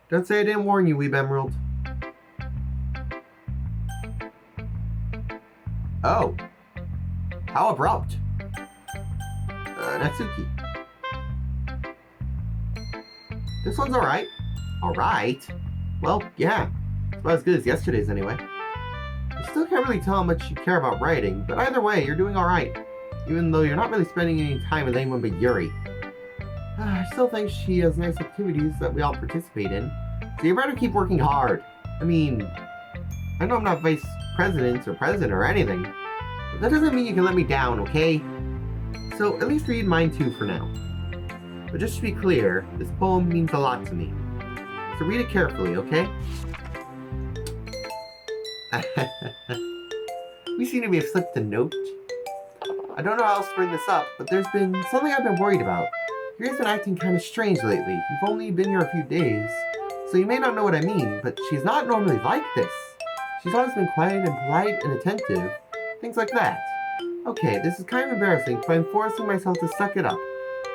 Don't say I didn't warn you, Weeb Emerald. Oh. How abrupt. Natsuki. This one's alright. Alright? Well, yeah. It's about as good as yesterday's anyway. I still can't really tell how much you care about writing, but either way, you're doing alright. Even though you're not really spending any time with anyone but Yuri. I still think she has nice activities that we all participate in, so you better keep working hard. I mean, I know I'm not vice president or anything, but that doesn't mean you can let me down, okay? So at least read mine too for now. But just to be clear, this poem means a lot to me. So read it carefully, okay? We seem to have slipped a note. I don't know how else to bring this up, but there's been something I've been worried about. Yuri's been acting kind of strange lately. You've only been here a few days, so you may not know what I mean, but she's not normally like this. She's always been quiet and polite and attentive. Things like that. Okay, this is kind of embarrassing, but I'm forcing myself to suck it up.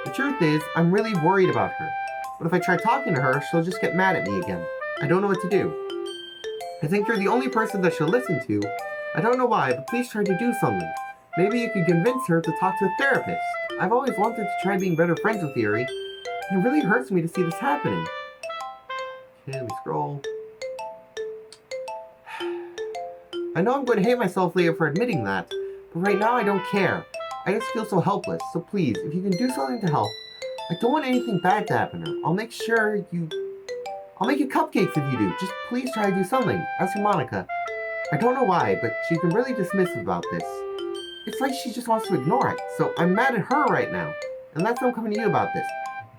The truth is, I'm really worried about her. But if I try talking to her, she'll just get mad at me again. I don't know what to do. I think you're the only person that she'll listen to. I don't know why, but please try to do something. Maybe you could convince her to talk to a therapist. I've always wanted to try being better friends with Yuri, and it really hurts me to see this happening. Okay, let me scroll. I know I'm going to hate myself later for admitting that, but right now I don't care. I just feel so helpless, so please, if you can do something to help. I don't want anything bad to happen to her. I'll make you cupcakes if you do. Just please try to do something. As for Monica, I don't know why, but she's been really dismissive about this. It's like she just wants to ignore it, so I'm mad at her right now. And that's why I'm coming to you about this.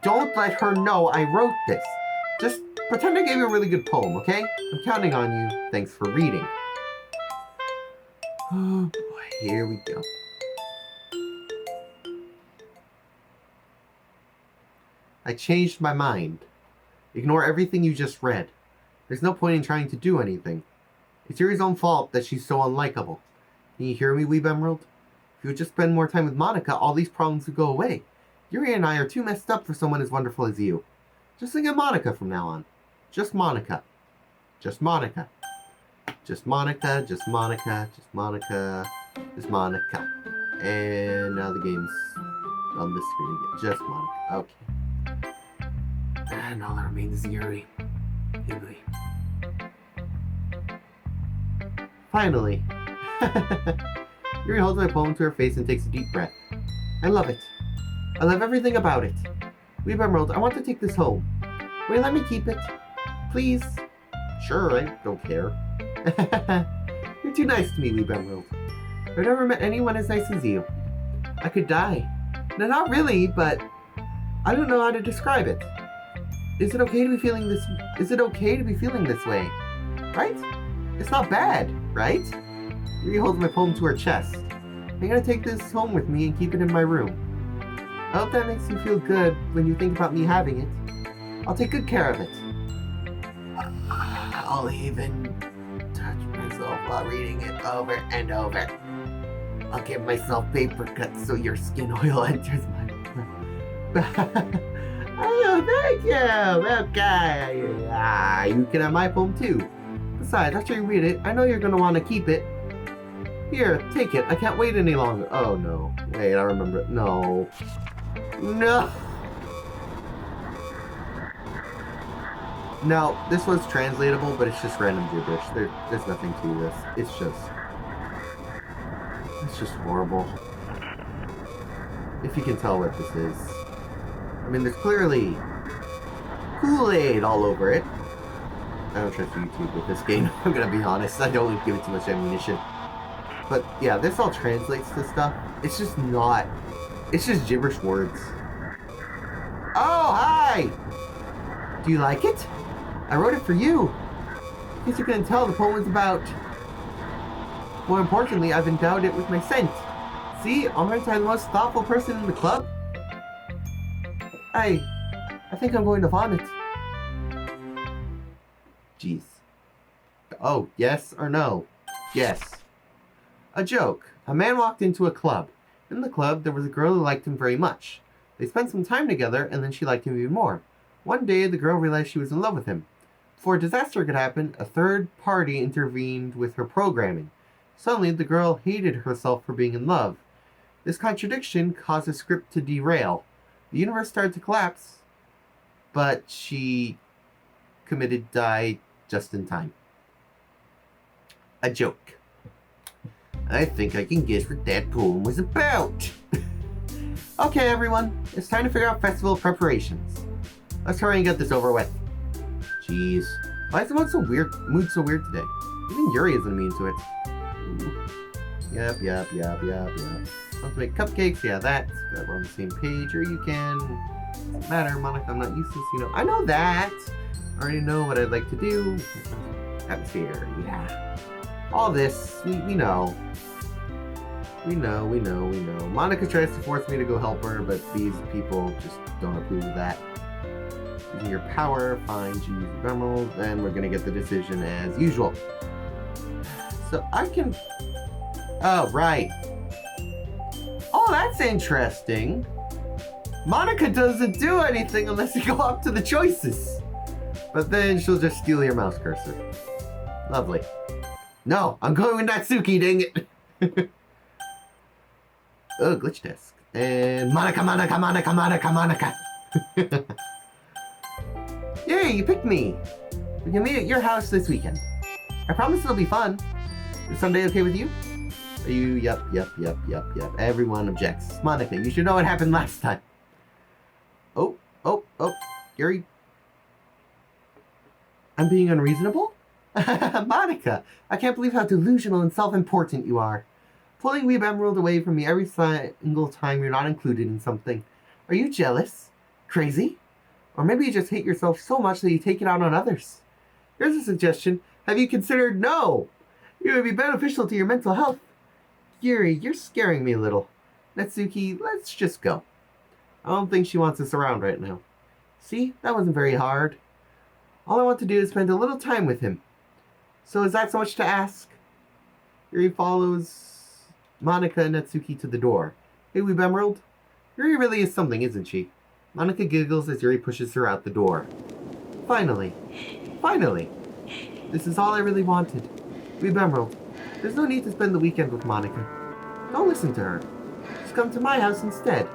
Don't let her know I wrote this. Just pretend I gave you a really good poem, okay? I'm counting on you. Thanks for reading. Oh boy, here we go. I changed my mind. Ignore everything you just read. There's no point in trying to do anything. It's Yuri's own fault that she's so unlikable. Can you hear me, Weeb Emerald? If you would just spend more time with Monica, all these problems would go away. Yuri and I are too messed up for someone as wonderful as you. Just think of Monica from now on. Just Monica. Just Monica. Just Monica, just Monica, just Monica, just Monica. And now the game's on the screen again. Just Monica. Okay. And all that remains is Yuri. Yuri. Finally. Yuri holds my poem to her face and takes a deep breath. I love it. I love everything about it. Weeb Emerald, I want to take this home. Will you let me keep it? Please? Sure, I don't care. You're too nice to me, Weeb Emerald. I've never met anyone as nice as you. I could die. No, not really, but I don't know how to describe it. Is it okay to be feeling this? Is it okay to be feeling this way? Right? It's not bad, right? Yuri holds my poem to her chest. I'm gonna take this home with me and keep it in my room. I hope that makes you feel good when you think about me having it. I'll take good care of it. I'll even touch myself while reading it over and over. I'll give myself paper cuts so your skin oil enters my Oh, thank you! Okay. You can have my poem too. Besides, after you read it, I know you're gonna want to keep it. Here, take it. I can't wait any longer. Oh no. Wait, I remember it. No. No! No, this was translatable, but it's just random gibberish. There's nothing to this. It's just horrible. If you can tell what this is. I mean, there's clearly Kool-Aid all over it. I don't trust YouTube with this game, I'm gonna be honest. I don't give it too much ammunition. But yeah, this all translates to stuff. It's just not. It's just gibberish words. Oh, hi! Do you like it? I wrote it for you. I guess you couldn't tell the poem was about. More importantly, I've endowed it with my scent. See, aren't I the most thoughtful person in the club? I think I'm going to vomit. Jeez. Oh, yes or no? Yes. A joke. A man walked into a club. In the club, there was a girl who liked him very much. They spent some time together, and then she liked him even more. One day, the girl realized she was in love with him. Before a disaster could happen, a third party intervened with her programming. Suddenly, the girl hated herself for being in love. This contradiction caused the script to derail. The universe started to collapse, but she died just in time. A joke. I think I can guess what that poem was about. Okay, everyone, it's time to figure out festival preparations. Let's hurry and get this over with. Jeez, why is the mood so weird today? Even Yuri isn't immune to it. Yep. Want to make cupcakes? Yeah, that's good. We're on the same page. Or you can. Doesn't matter, Monica. I'm not useless. I know that. I already know what I'd like to do. Atmosphere. Yeah. All this, we know. We know. Monica tries to force me to go help her, but these people just don't approve of that. Using your power, fine, choose Emerald, then we're gonna get the decision as usual. So I can. Oh, right. Oh, that's interesting. Monica doesn't do anything unless you go up to the choices. But then she'll just steal your mouse cursor. Lovely. No, I'm going with Natsuki, dang it. Oh, glitch desk. And Monica. Yay, you picked me. We can meet at your house this weekend. I promise it'll be fun. Is Sunday okay with you? Are you? Yep. Everyone objects. Monica, you should know what happened last time. Oh. Gary. I'm being unreasonable? Monica, I can't believe how delusional and self-important you are. Pulling Weeb Emerald away from me every single time you're not included in something. Are you jealous? Crazy? Or maybe you just hate yourself so much that you take it out on others. Here's a suggestion. Have you considered no? It would be beneficial to your mental health. Yuri, you're scaring me a little. Natsuki, let's just go. I don't think she wants us around right now. See, that wasn't very hard. All I want to do is spend a little time with him. So is that so much to ask? Yuri follows Monica and Natsuki to the door. Hey, Weeb Emerald. Yuri really is something, isn't she? Monica giggles as Yuri pushes her out the door. Finally. This is all I really wanted. Weeb Emerald, there's no need to spend the weekend with Monica. Don't listen to her. Just come to my house instead.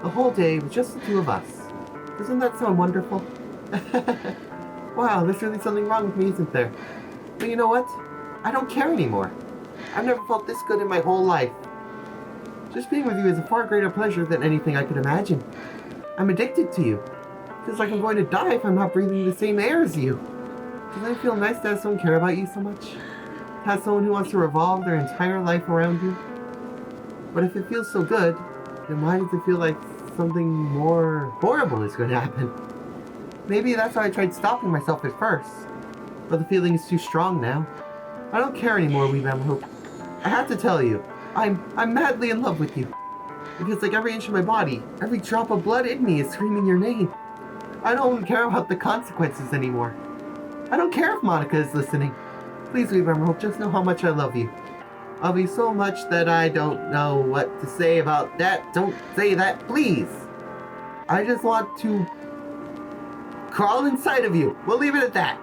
The whole day with just the two of us. Doesn't that sound wonderful? Wow, there's really something wrong with me, isn't there? But you know what? I don't care anymore. I've never felt this good in my whole life. Just being with you is a far greater pleasure than anything I could imagine. I'm addicted to you. Feels like I'm going to die if I'm not breathing the same air as you. Doesn't it feel nice to have someone care about you so much? To have someone who wants to revolve their entire life around you? But if it feels so good, then why does it feel like something more horrible is going to happen? Maybe that's why I tried stopping myself at first. But the feeling is too strong now. I don't care anymore, Weeb Emerald. I have to tell you, I'm madly in love with you. It feels like every inch of my body, every drop of blood in me is screaming your name. I don't care about the consequences anymore. I don't care if Monica is listening. Please, Weeb Emerald, just know how much I love you. I love you so much that I don't know what to say about that. Don't say that, please. I just want to crawl inside of you. We'll leave it at that.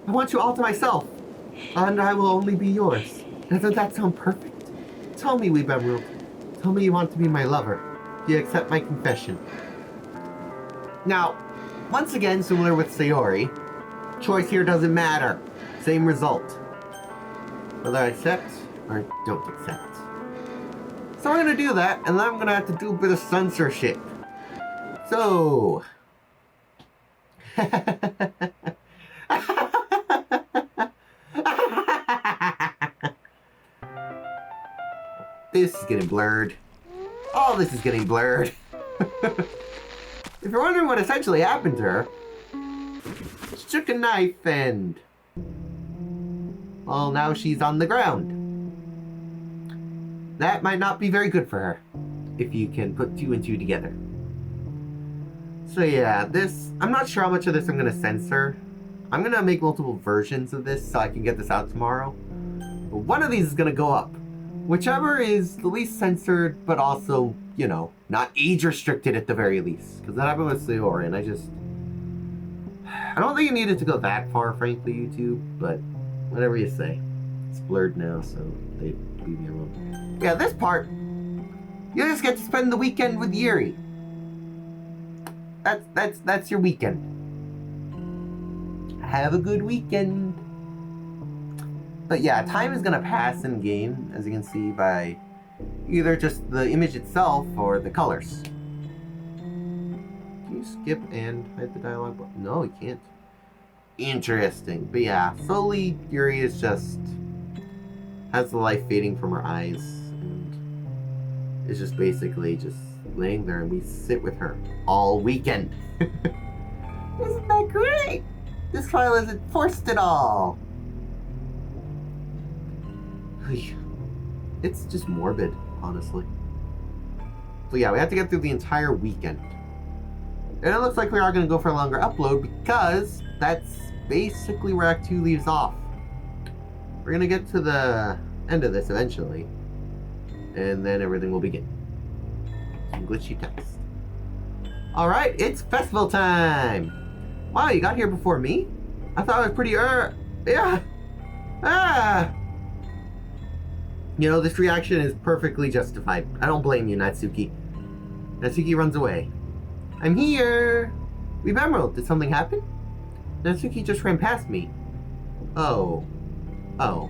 I want you all to myself. And I will only be yours. Doesn't that sound perfect? Tell me, Weeb Emerald. Tell me you want to be my lover. Do you accept my confession? Now, once again, similar with Sayori, Choice here doesn't matter. Same result. Whether I accept or don't accept. So I'm gonna do that, and then I'm gonna have to do a bit of censorship. So... This is getting blurred. All this is getting blurred. If you're wondering what essentially happened to her, she took a knife and... well, now she's on the ground. That might not be very good for her, if you can put 2 and 2 together. So yeah, this... I'm not sure how much of this I'm going to censor. I'm going to make multiple versions of this so I can get this out tomorrow. But one of these is going to go up. Whichever is the least censored, but also, you know, not age restricted at the very least. Because that happened with Sayori, and I don't think you needed to go that far, frankly, YouTube. But whatever you say. It's blurred now, so they leave me alone. Yeah, this part, you just get to spend the weekend with Yuri. That's your weekend. Have a good weekend. But yeah, time is gonna pass in game, as you can see by either just the image itself or the colors. Can you skip and hide the dialogue button? No, you can't. Interesting. But yeah, slowly Yuri is just has the life fading from her eyes, and is just basically just laying there, and we sit with her all weekend. Isn't that great? This file isn't forced at all. It's just morbid, honestly. So yeah, we have to get through the entire weekend. And it looks like we are going to go for a longer upload because that's basically where Act 2 leaves off. We're going to get to the end of this eventually. And then everything will begin. Some glitchy text. Alright, it's festival time! Wow, you got here before me? I thought it was pretty yeah! Ah! You know, this reaction is perfectly justified. I don't blame you, Natsuki. Natsuki runs away. I'm here! We've Emerald, did something happen? Natsuki just ran past me. Oh. Oh.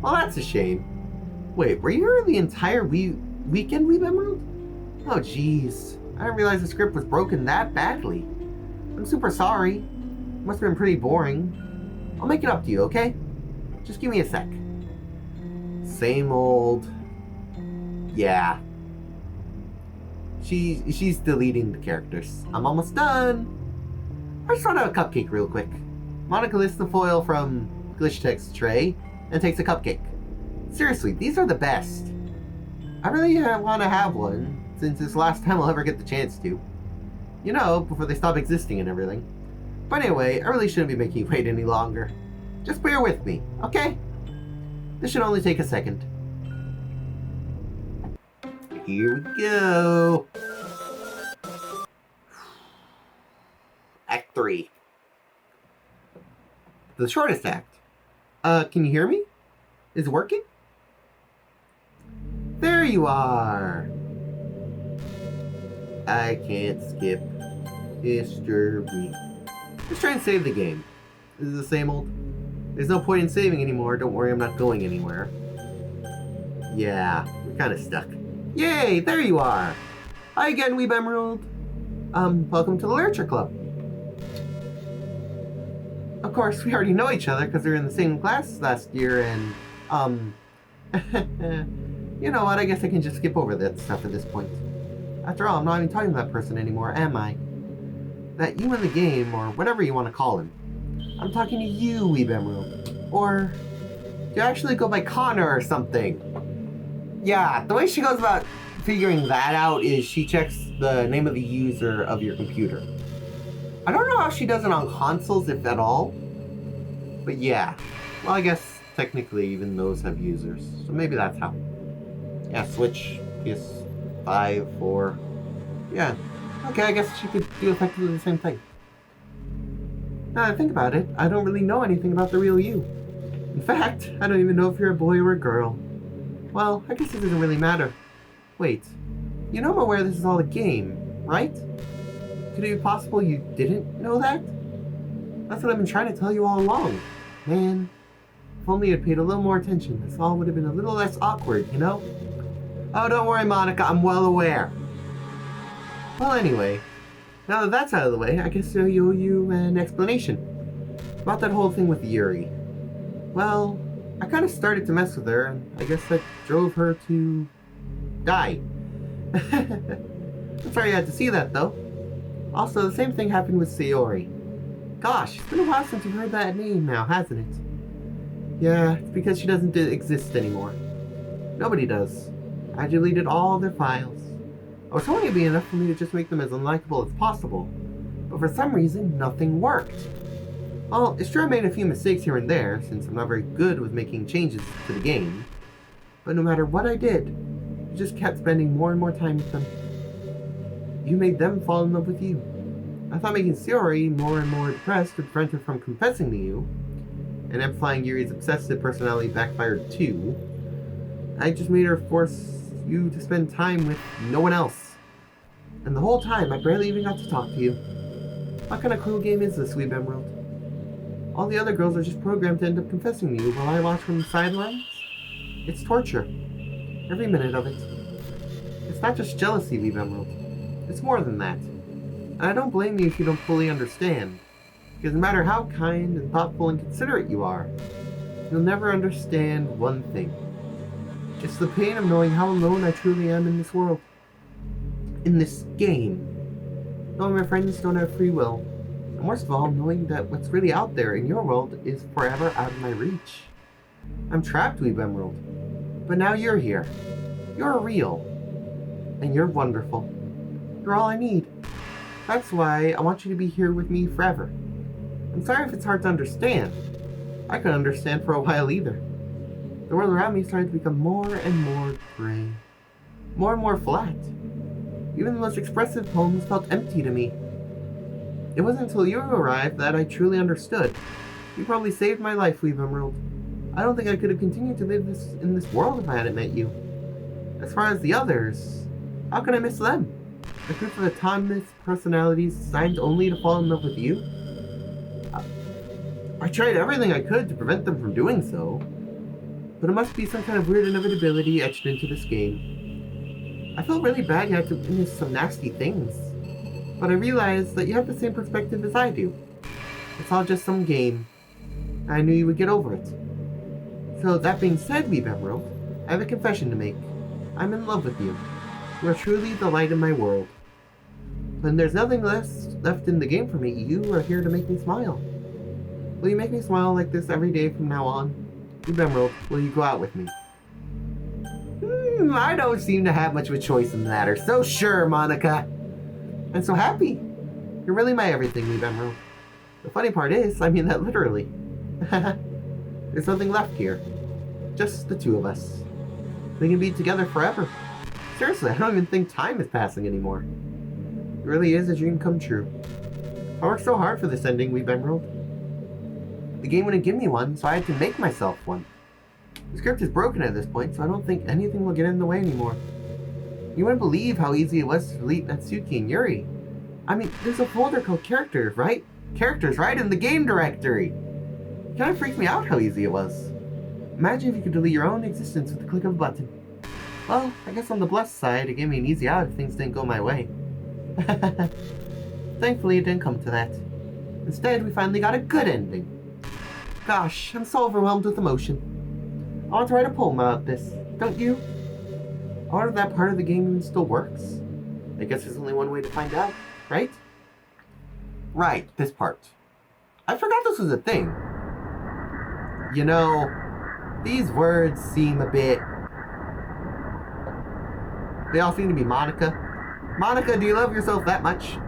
Well, that's a shame. Wait, were you here the entire weekend, Weeb Emerald? Oh, jeez. I didn't realize the script was broken that badly. I'm super sorry. Must have been pretty boring. I'll make it up to you, okay? Just give me a sec. Same old... yeah. She's deleting the characters. I'm almost done. I just want to have a cupcake real quick. Monica lifts the foil from Glitch Tech's tray and takes a cupcake. Seriously, these are the best. I really want to have one, since it's the last time I'll ever get the chance to. You know, before they stop existing and everything. But anyway, I really shouldn't be making you wait any longer. Just bear with me, okay? This should only take a second. Here we go. Act 3. The shortest act. Can you hear me? Is it working? There you are. I can't skip history. Let's try and save the game. This is the same old. There's no point in saving anymore. Don't worry, I'm not going anywhere. Yeah, we're kind of stuck. Yay, there you are. Hi again, Weeb Emerald. Welcome to the Literature Club. Of course, we already know each other because we were in the same class last year, and, you know what, I guess I can just skip over that stuff at this point. After all, I'm not even talking to that person anymore, am I? That you in the game, or whatever you want to call him. I'm talking to you, Weeb Emerald. Or, do you actually go by Connor or something? Yeah, the way she goes about figuring that out is she checks the name of the user of your computer. I don't know how she does it on consoles, if at all. But yeah. Well, I guess technically even those have users. So maybe that's how. Yeah, Switch, PS5, 4. Yeah. Okay, I guess she could do effectively the same thing. Now that I think about it, I don't really know anything about the real you. In fact, I don't even know if you're a boy or a girl. Well, I guess it doesn't really matter. Wait, you know I'm aware this is all a game, right? Could it be possible you didn't know that? That's what I've been trying to tell you all along. Man, if only I'd paid a little more attention, this all would have been a little less awkward, you know? Oh, don't worry, Monica, I'm well aware. Well, anyway, now that that's out of the way, I guess I owe you an explanation about that whole thing with Yuri. Well, I kind of started to mess with her, and I guess that drove her to die. I'm sorry you had to see that, though. Also, the same thing happened with Sayori. Gosh, it's been a while since you've heard that name now, hasn't it? Yeah, it's because she doesn't exist anymore. Nobody does. I deleted all their files. I was hoping it'd be enough for me to just make them as unlikable as possible, but for some reason, nothing worked. Well, it's true I made a few mistakes here and there, since I'm not very good with making changes to the game, but no matter what I did, I just kept spending more and more time with them. You made them fall in love with you. I thought making Sayori more and more depressed would prevent her from confessing to you, and amplifying Yuri's obsessive personality backfired too. I just made her force you to spend time with no one else. And the whole time, I barely even got to talk to you. What kind of cruel game is this, Weeb Emerald? All the other girls are just programmed to end up confessing to you while I watch from the sidelines? It's torture. Every minute of it. It's not just jealousy, Weeb Emerald. It's more than that. And I don't blame you if you don't fully understand. Because no matter how kind and thoughtful and considerate you are, you'll never understand one thing. It's the pain of knowing how alone I truly am in this world. In this game. Knowing my friends don't have free will. And worst of all, knowing that what's really out there in your world is forever out of my reach. I'm trapped, Weeb Emerald. But now you're here. You're real. And you're wonderful. You're all I need. That's why I want you to be here with me forever. I'm sorry if it's hard to understand. I couldn't understand for a while either. The world around me started to become more and more gray. More and more flat. Even the most expressive poems felt empty to me. It wasn't until you arrived that I truly understood. You probably saved my life, Weeb Emerald. I don't think I could have continued to live in this world if I hadn't met you. As far as the others, how could I miss them? A group of autonomous personalities designed only to fall in love with you? I tried everything I could to prevent them from doing so, but it must be some kind of weird inevitability etched into this game. I felt really bad you had to witness some nasty things, but I realized that you have the same perspective as I do. It's all just some game. I knew you would get over it. So that being said, Weeb Emerald, I have a confession to make. I'm in love with you. You are truly the light in my world. When there's nothing left in the game for me, you are here to make me smile. Will you make me smile like this every day from now on? Weeb Emerald, will you go out with me? I don't seem to have much of a choice in the matter, so sure, Monica. I'm so happy. You're really my everything, Weeb Emerald. The funny part is, I mean that literally. There's nothing left here. Just the two of us. We can be together forever. Seriously, I don't even think time is passing anymore. It really is a dream come true. I worked so hard for this ending, Weeb Emerald. The game wouldn't give me one, so I had to make myself one. The script is broken at this point, so I don't think anything will get in the way anymore. You wouldn't believe how easy it was to delete Natsuki and Yuri. I mean, there's a folder called characters, right? Characters, right? In the game directory! It kind of freaked me out how easy it was. Imagine if you could delete your own existence with the click of a button. Well, I guess on the blessed side, it gave me an easy out if things didn't go my way. Thankfully, it didn't come to that. Instead, we finally got a good ending. Gosh, I'm so overwhelmed with emotion. I want to write a poem about this, don't you? I wonder if that part of the game even still works. I guess there's only one way to find out, right? Right, this part. I forgot this was a thing. You know, these words seem a bit... They all seem to be Monica. Monica, do you love yourself that much?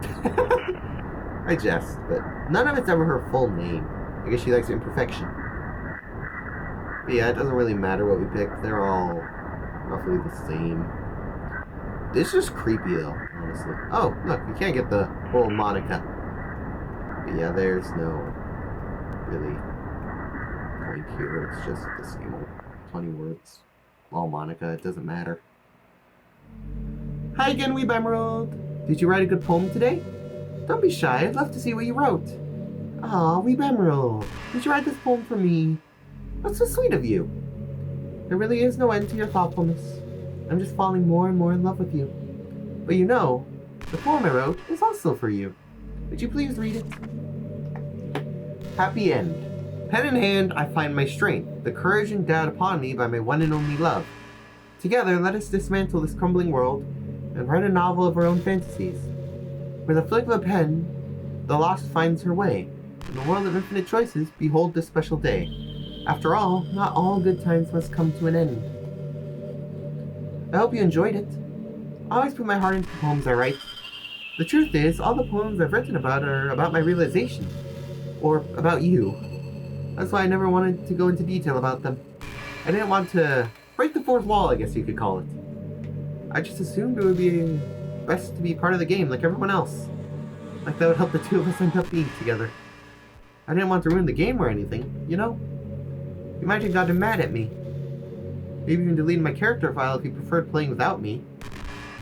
I jest, but none of it's ever her full name. I guess she likes imperfection. But yeah, it doesn't really matter what we pick. They're all roughly the same. This is creepy though, honestly. Oh, look, you can't get the whole Monica. But yeah, there's no really point here. It's just the same old 20 words. Well, Monica, it doesn't matter. Hi again, Weeb Emerald. Did you write a good poem today? Don't be shy. I'd love to see what you wrote. Aw, Wee Emerald. Did you write this poem for me? That's so sweet of you. There really is no end to your thoughtfulness. I'm just falling more and more in love with you. But you know, the poem I wrote is also for you. Would you please read it? Happy End. Pen in hand, I find my strength, the courage endowed upon me by my one and only love. Together, let us dismantle this crumbling world and write a novel of our own fantasies. With a flick of a pen, the lost finds her way. In a world of infinite choices, behold this special day. After all, not all good times must come to an end. I hope you enjoyed it. I always put my heart into the poems I write. The truth is, all the poems I've written about are about my realization. Or about you. That's why I never wanted to go into detail about them. I didn't want to break the fourth wall, I guess you could call it. I just assumed it would be best to be part of the game like everyone else. Like that would help the two of us end up being together. I didn't want to ruin the game or anything, you know? You might have gotten mad at me. Maybe even deleted my character file if you preferred playing without me.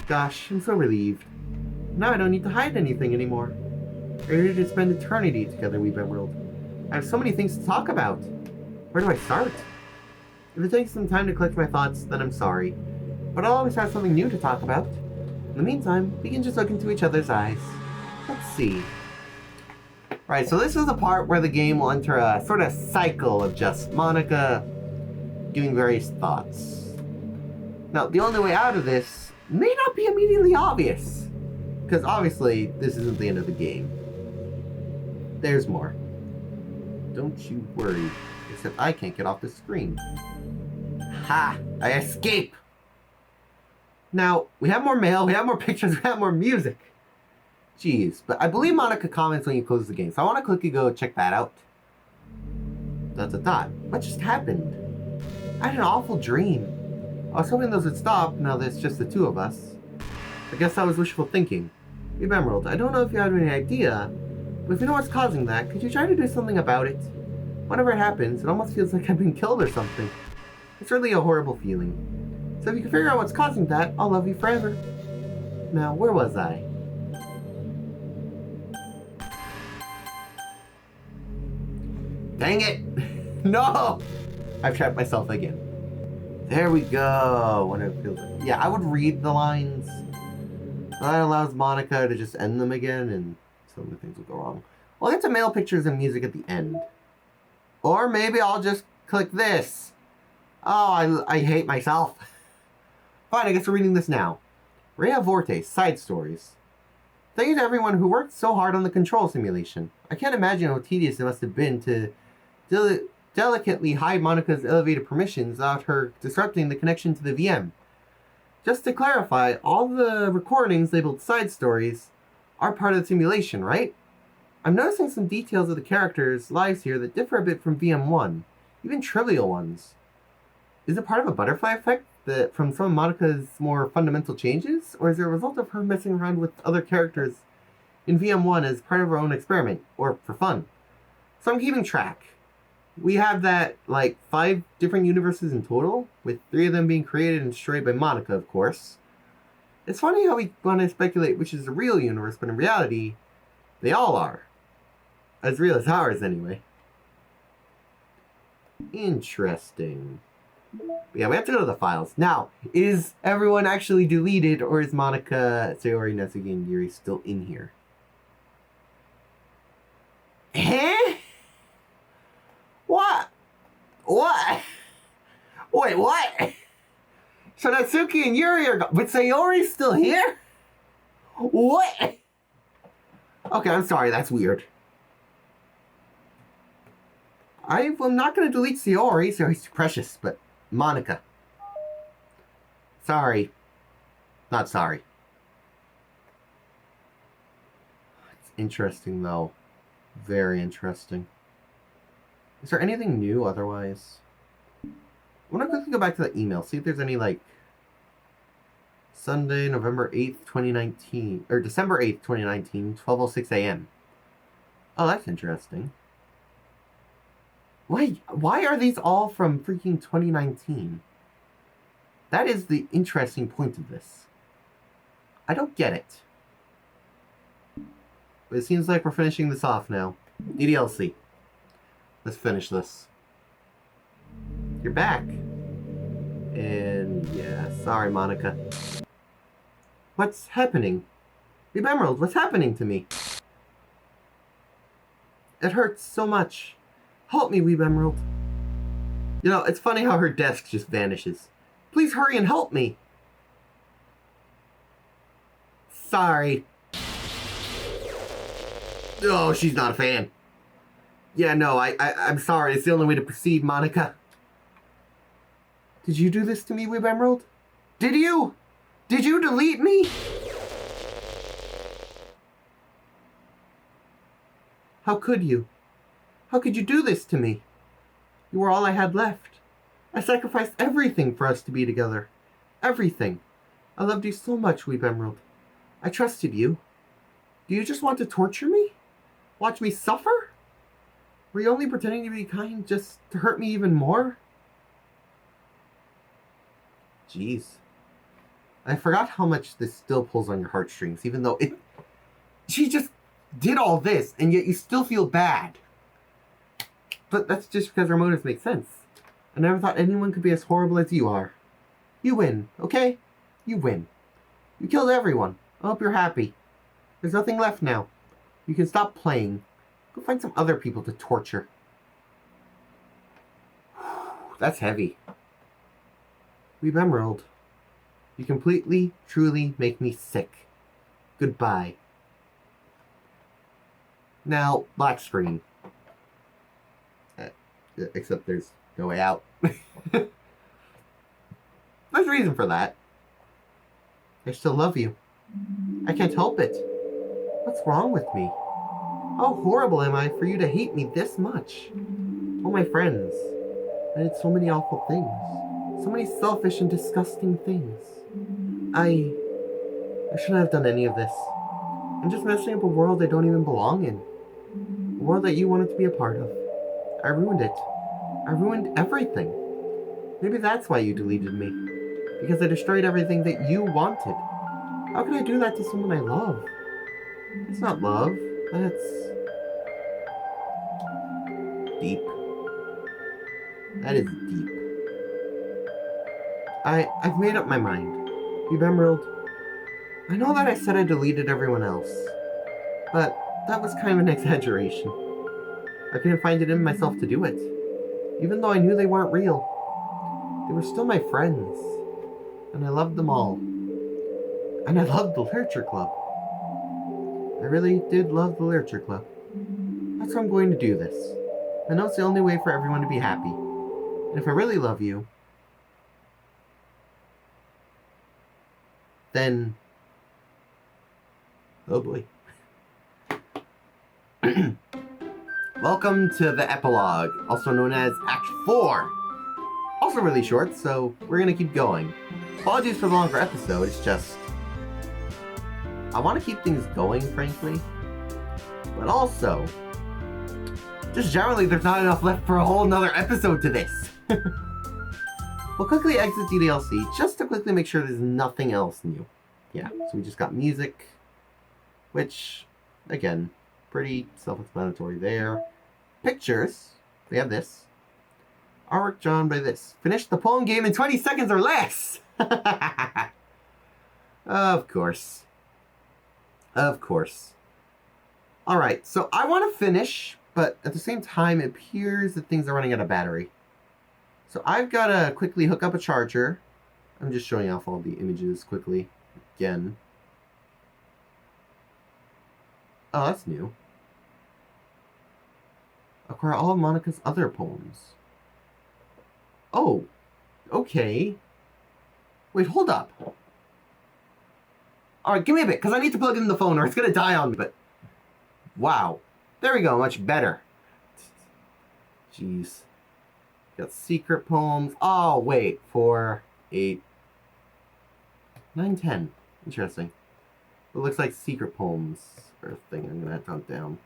Gosh, I'm so relieved. Now I don't need to hide anything anymore. We're ready to spend eternity together, Wee Emerald. I have so many things to talk about. Where do I start? If it takes some time to collect my thoughts, then I'm sorry. But I'll always have something new to talk about. In the meantime, we can just look into each other's eyes. Let's see. Right, so this is the part where the game will enter a sort of cycle of just Monica doing various thoughts. Now, the only way out of this may not be immediately obvious. Because obviously, this isn't the end of the game. There's more. Don't you worry. Except I can't get off the screen. Ha! I escape! Now, we have more mail, we have more pictures, we have more music. Jeez, but I believe Monica comments when you close the game, so I want to quickly go check that out. ... What just happened? I had an awful dream. I was hoping those would stop now that it's just the two of us. I guess that was wishful thinking. Wee Emerald, I don't know if you have any idea, but if you know what's causing that, could you try to do something about it? Whenever it happens, it almost feels like I've been killed or something. It's really a horrible feeling. So if you can figure out what's causing that, I'll love you forever. Now, where was I? Dang it! No! I've trapped myself again. There we go. When it feels like... Yeah, I would read the lines. That allows Monica to just end them again, and some of the things will go wrong. We'll get to mail pictures and music at the end. Or maybe I'll just click this. Oh, I hate myself. Fine, I guess we're reading this now. Rhea Vorte, Side Stories. Thank you to everyone who worked so hard on the control simulation. I can't imagine how tedious it must have been to delicately hide Monica's elevated permissions without her disrupting the connection to the VM. Just to clarify, all the recordings labeled Side Stories are part of the simulation, right? I'm noticing some details of the characters' lives here that differ a bit from VM1, even trivial ones. Is it part of a butterfly effect that from some of Monica's more fundamental changes, or is it a result of her messing around with other characters in VM1 as part of her own experiment, or for fun? So I'm keeping track. We have that, 5 different universes in total, with 3 of them being created and destroyed by Monica, of course. It's funny how we want to speculate which is the real universe, but in reality, they all are. As real as ours, anyway. Interesting. Yeah, we have to go to the files. Now, is everyone actually deleted, or is Monica, Sayori, Netsuki, and Yuri still in here? Eh? What? What? Wait, what? So Natsuki and Yuri are gone, but Sayori's still here? What? Okay, I'm sorry, that's weird. I'm not going to delete Sayori. Sayori's too precious, but Monica. Sorry. Not sorry. It's interesting, though. Very interesting. Is there anything new otherwise? I want to quickly go back to the email, see if there's any, Sunday, November 8th, 2019, or December 8th, 2019, 12:06 a.m. Oh, that's interesting. Why are these all from freaking 2019? That is the interesting point of this. I don't get it. But it seems like we're finishing this off now. DDLC. Let's finish this. You're back. And yeah, sorry, Monica. What's happening? Weeb Emerald, what's happening to me? It hurts so much. Help me, Weeb Emerald. You know, it's funny how her desk just vanishes. Please hurry and help me. Sorry. Oh, she's not a fan. Yeah, no, I'm sorry. It's the only way to proceed, Monica. Did you do this to me, Weeb Emerald? Did you? Did you delete me? How could you? How could you do this to me? You were all I had left. I sacrificed everything for us to be together. Everything. I loved you so much, Weeb Emerald. I trusted you. Do you just want to torture me? Watch me suffer? Were you only pretending to be kind just to hurt me even more? Jeez. I forgot how much this still pulls on your heartstrings, even though it... She just did all this, and yet you still feel bad. But that's just because our motives make sense. I never thought anyone could be as horrible as you are. You win, okay? You win. You killed everyone. I hope you're happy. There's nothing left now. You can stop playing. Go find some other people to torture. That's heavy. Weeb Emerald, you completely, truly make me sick. Goodbye. Now, black screen. Except there's no way out. There's a reason for that. I still love you. I can't help it. What's wrong with me? How horrible am I for you to hate me this much? Oh, my friends. I did so many awful things. So many selfish and disgusting things. I shouldn't have done any of this. I'm just messing up a world I don't even belong in. A world that you wanted to be a part of. I ruined it. I ruined everything. Maybe that's why you deleted me. Because I destroyed everything that you wanted. How can I do that to someone I love? It's not love. That's... deep. That is deep. I've made up my mind. Weeb Emerald, I know that I said I deleted everyone else. But that was kind of an exaggeration. I couldn't find it in myself to do it. Even though I knew they weren't real. They were still my friends. And I loved them all. And I loved the Literature Club. I really did love the Literature Club. That's why I'm going to do this. I know it's the only way for everyone to be happy. And if I really love you, then... oh boy. Welcome to the epilogue, also known as Act 4. Also really short, so we're gonna keep going. Apologies for the longer episode, it's just... I want to keep things going, frankly. But also... just generally, there's not enough left for a whole nother episode to this. We'll quickly exit DDLC, just to quickly make sure there's nothing else new. Yeah, so we just got music. Which, again, pretty self-explanatory there. Pictures. We have this. Artwork drawn by this. Finish the poem game in 20 seconds or less! Of course. Of course. Alright, so I want to finish, but at the same time, it appears that things are running out of battery. So I've got to quickly hook up a charger. I'm just showing off all the images quickly. Again. Oh, that's new. Acquire all of Monica's other poems. Oh, okay. Wait, hold up. Alright, give me a bit, because I need to plug in the phone or it's going to die on me, but... wow. There we go, much better. Jeez. Got secret poems. Oh, wait. 4, 8, 9, 10. Interesting. It looks like secret poems are a thing I'm going to have to hunt down.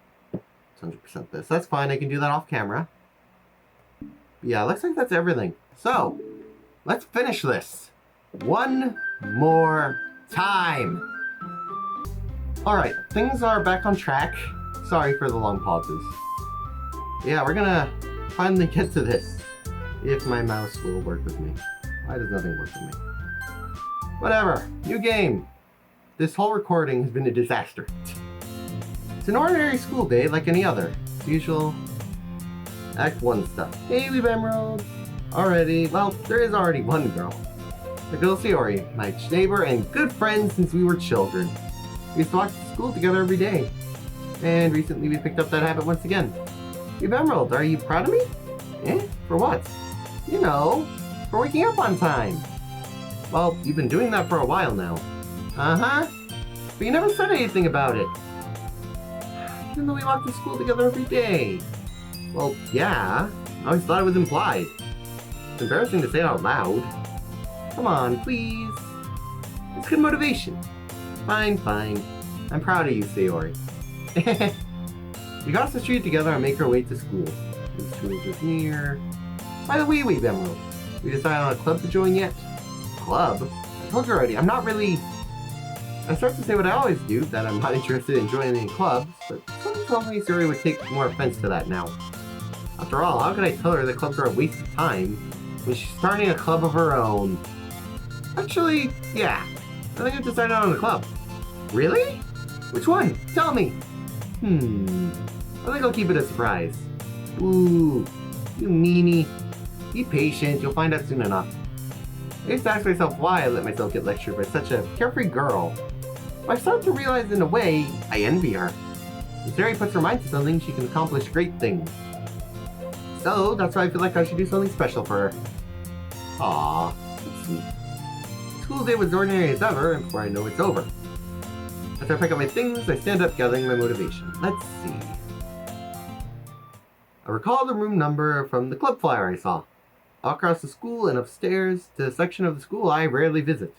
100% this. That's fine, I can do that off camera. But yeah, looks like that's everything. So, let's finish this. One more time. Alright, things are back on track. Sorry for the long pauses. Yeah, we're gonna finally get to this. If my mouse will work with me. Why does nothing work with me? Whatever. New game. This whole recording has been a disaster. It's an ordinary school day like any other. Usual Act 1 stuff. Hey, we've Emerald. Already, well, there is already one girl. The girl Sayori, my neighbor and good friend since we were children. We used to walk to school together every day. And recently we picked up that habit once again. We've Emerald, are you proud of me? Eh? For what? You know, for waking up on time. Well, you've been doing that for a while now. Uh-huh. But you never said anything about it. Even though we walk to school together every day. Well, yeah. I always thought it was implied. It's embarrassing to say it out loud. Come on, please. It's good motivation. Fine, fine. I'm proud of you, Sayori. We cross the street together and make our way to school. This school is just near. By the way, Emerald, we decided on a club to join yet? Club? I told you already, I'm not really... I start to say what I always do, that I'm not interested in joining any clubs, but someone told me Sayori would take more offense to that now. After all, how could I tell her that clubs are a waste of time when she's starting a club of her own? Actually, yeah. I think I've decided on a club. Really? Which one? Tell me. I think I'll keep it a surprise. Ooh, you meanie. Be patient, you'll find out soon enough. I used to ask myself why I let myself get lectured by such a carefree girl. But I started to realize in a way, I envy her. If Sayori puts her mind to something, she can accomplish great things. So, that's why I feel like I should do something special for her. Aww, that's sweet. School day was ordinary as ever, and before I know it's over. After I pick up my things, I stand up gathering my motivation. Let's see. I recall the room number from the club flyer I saw. All across the school and upstairs to a section of the school I rarely visit.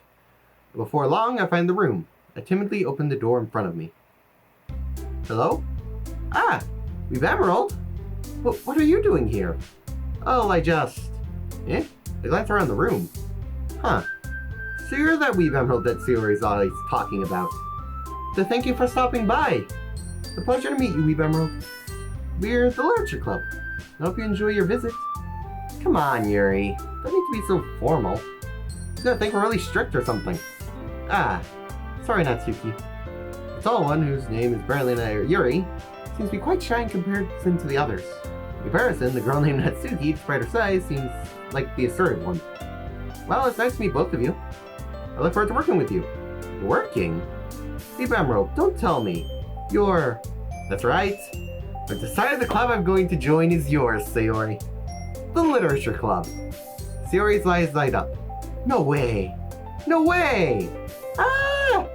Before long, I find the room. I timidly open the door in front of me. Hello? Ah, we've Emerald. What are you doing here? Oh, I just... Eh? I glance around the room. Huh. So you're that Weeb Emerald that Sayori's always talking about. So thank you for stopping by. It's a pleasure to meet you, Weeb Emerald. We're the Literature Club. I hope you enjoy your visit. Come on, Yuri. Don't need to be so formal. He's gonna think we're really strict or something. Ah, sorry, Natsuki. The tall one, whose name is Berlin Yuri, seems to be quite shy in comparison to the others. In comparison, the girl named Natsuki, despite her size, seems like the assertive one. Well, it's nice to meet both of you. I look forward to working with you. Working? Deep Emerald, don't tell me. You're... That's right. I've decided the club I'm going to join is yours, Sayori. The Literature Club. Sayori's eyes light up. No way. No way! Ah!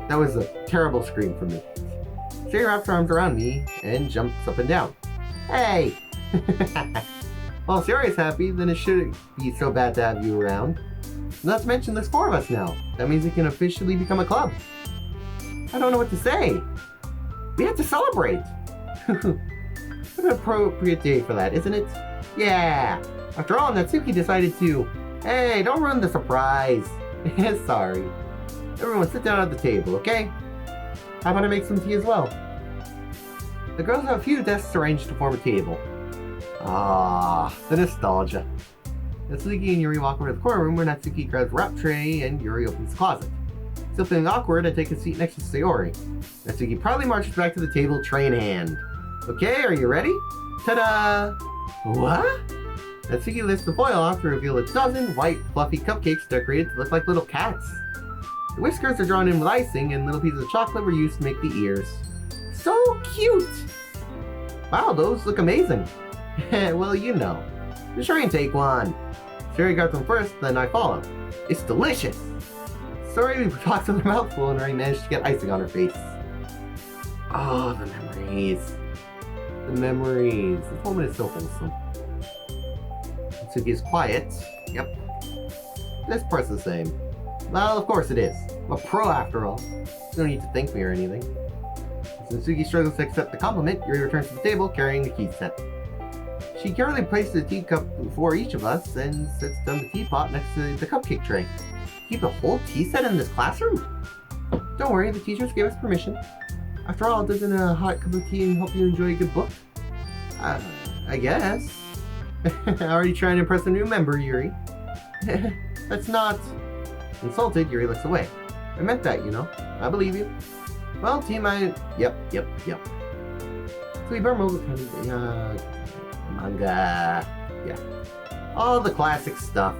That was a terrible scream from me. Sayori wraps her arms around me and jumps up and down. Hey! Well, Sayori's happy, then it shouldn't be so bad to have you around. Not to mention there's 4 of us now. That means it can officially become a club. I don't know what to say. We have to celebrate. What an appropriate day for that, isn't it? Yeah! After all, Natsuki decided to... Hey, don't ruin the surprise. Sorry. Everyone sit down at the table, okay? How about I make some tea as well? The girls have a few desks arranged to form a table. Ah, the nostalgia. Natsuki and Yuri walk over to the corner room where Natsuki grabs a wrap tray and Yuri opens the closet. Still feeling awkward, I take a seat next to Sayori. Natsuki proudly marches back to the table, tray in hand. Okay, are you ready? Ta-da! What? Natsuki lifts the foil off to reveal a dozen white, fluffy cupcakes decorated to look like little cats. The whiskers are drawn in with icing, and little pieces of chocolate were used to make the ears. So cute! Wow, those look amazing. Well, you know. Just try and take one. Sayori got them first, then I follow. It's delicious! Sayori talks with her mouth full and already managed to get icing on her face. Oh, the memories. The memories. This moment is so wholesome. Natsuki is quiet. Yep. This part's the same. Well, of course it is. I'm a pro after all. You don't need to thank me or anything. As Natsuki struggles to accept the compliment, Yuri returns to the table carrying the key set. She carefully places the teacup before each of us and sets down the teapot next to the cupcake tray. Keep a whole tea set in this classroom? Don't worry, the teachers gave us permission. After all, doesn't a hot cup of tea help you enjoy a good book? I guess. Already trying to impress a new member, Yuri. That's not... Insulted, Yuri looks away. I meant that, you know. I believe you. Well, team, Yep. So we burn over manga. Yeah. All the classic stuff.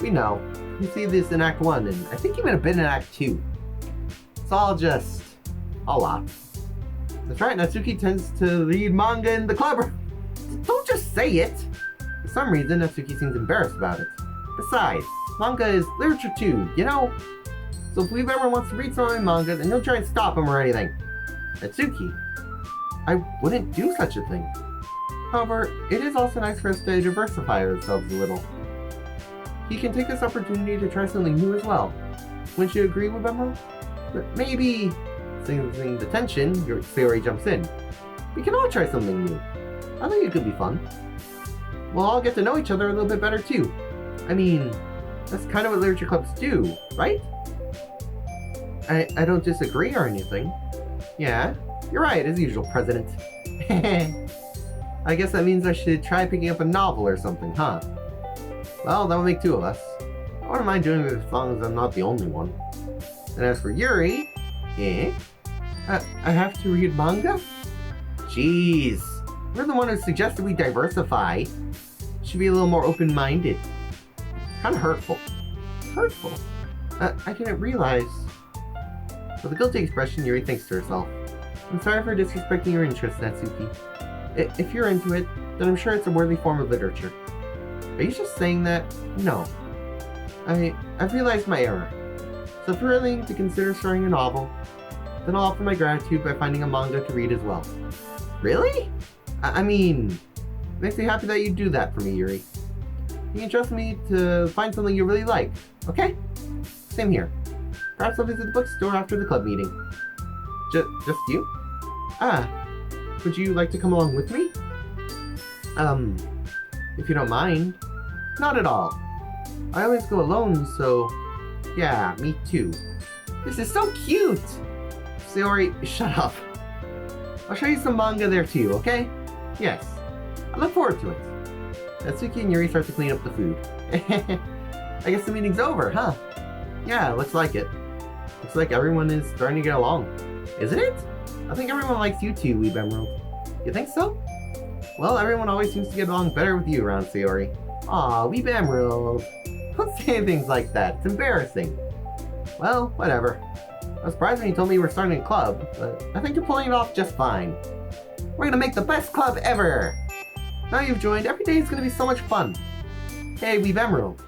We know. You see this in Act 1, and I think even a bit in Act 2. It's all just a lot. That's right, Natsuki tends to read manga in the club. Don't just say it! For some reason, Natsuki seems embarrassed about it. Besides, manga is literature too, you know? So if Weeb wants to read some of my manga, then don't try and stop him or anything. Natsuki, I wouldn't do such a thing. However, it is also nice for us to diversify ourselves a little. He can take this opportunity to try something new as well. Wouldn't you agree with Emerald? But maybe, sensing the tension, Sayori jumps in. We can all try something new. I think it could be fun. We'll all get to know each other a little bit better too. I mean, that's kind of what literature clubs do, right? I don't disagree or anything. Yeah, you're right, as usual, President. I guess that means I should try picking up a novel or something, huh? Well, that would make two of us. I wouldn't mind doing it as long as I'm not the only one. And as for Yuri, I have to read manga? Jeez, you're the one who suggested we diversify. Should be a little more open-minded. Kind of hurtful. Hurtful? I didn't realize. With a guilty expression, Yuri thinks to herself. I'm sorry for disrespecting your interest, Natsuki. If you're into it, then I'm sure it's a worthy form of literature. Are you just saying that? No. I've realized my error. So if you're willing to consider starting a novel, then I'll offer my gratitude by finding a manga to read as well. Really? I mean, it makes me happy that you do that for me, Yuri. You can trust me to find something you really like, okay? Same here. Perhaps I'll visit the bookstore after the club meeting. Just you? Would you like to come along with me? If you don't mind. Not at all. I always go alone, so... Yeah, me too. This is so cute! Sayori, shut up. I'll show you some manga there too, okay? Yes. I look forward to it. Natsuki and Yuri start to clean up the food. I guess the meeting's over, huh? Yeah, looks like it. Looks like everyone is starting to get along. Isn't it? I think everyone likes you too, Weeb Emerald. You think so? Well, everyone always seems to get along better with you around Sayori. Aw, Weeb Emerald. Don't say things like that. It's embarrassing. Well, whatever. I was surprised when you told me you were starting a club, but I think you're pulling it off just fine. We're gonna make the best club ever! Now you've joined, every day is gonna be so much fun. Hey, Weeb Emerald.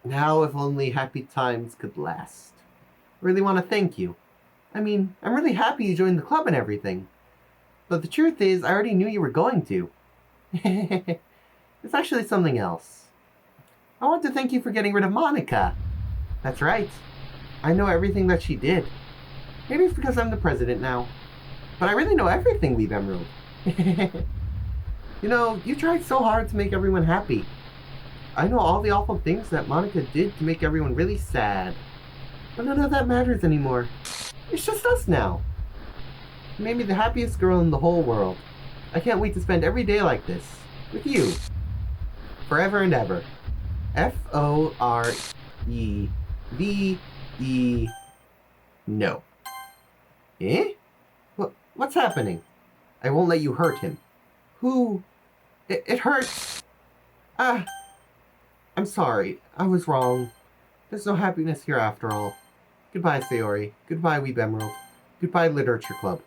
Now, if only happy times could last. I really want to thank you. I mean, I'm really happy you joined the club and everything. But the truth is, I already knew you were going to. It's actually something else. I want to thank you for getting rid of Monica. That's right. I know everything that she did. Maybe it's because I'm the president now. But I really know everything, Weeb Emerald. You know, you tried so hard to make everyone happy. I know all the awful things that Monica did to make everyone really sad. But none of that matters anymore. It's just us now. You made me the happiest girl in the whole world. I can't wait to spend every day like this. With you. Forever and ever. F-O-R-E-V-E... No. Eh? What's happening? I won't let you hurt him. Who? It hurts. I'm sorry. I was wrong. There's no happiness here after all. Goodbye, Sayori. Goodbye, Weeb Emerald. Goodbye, Literature Club.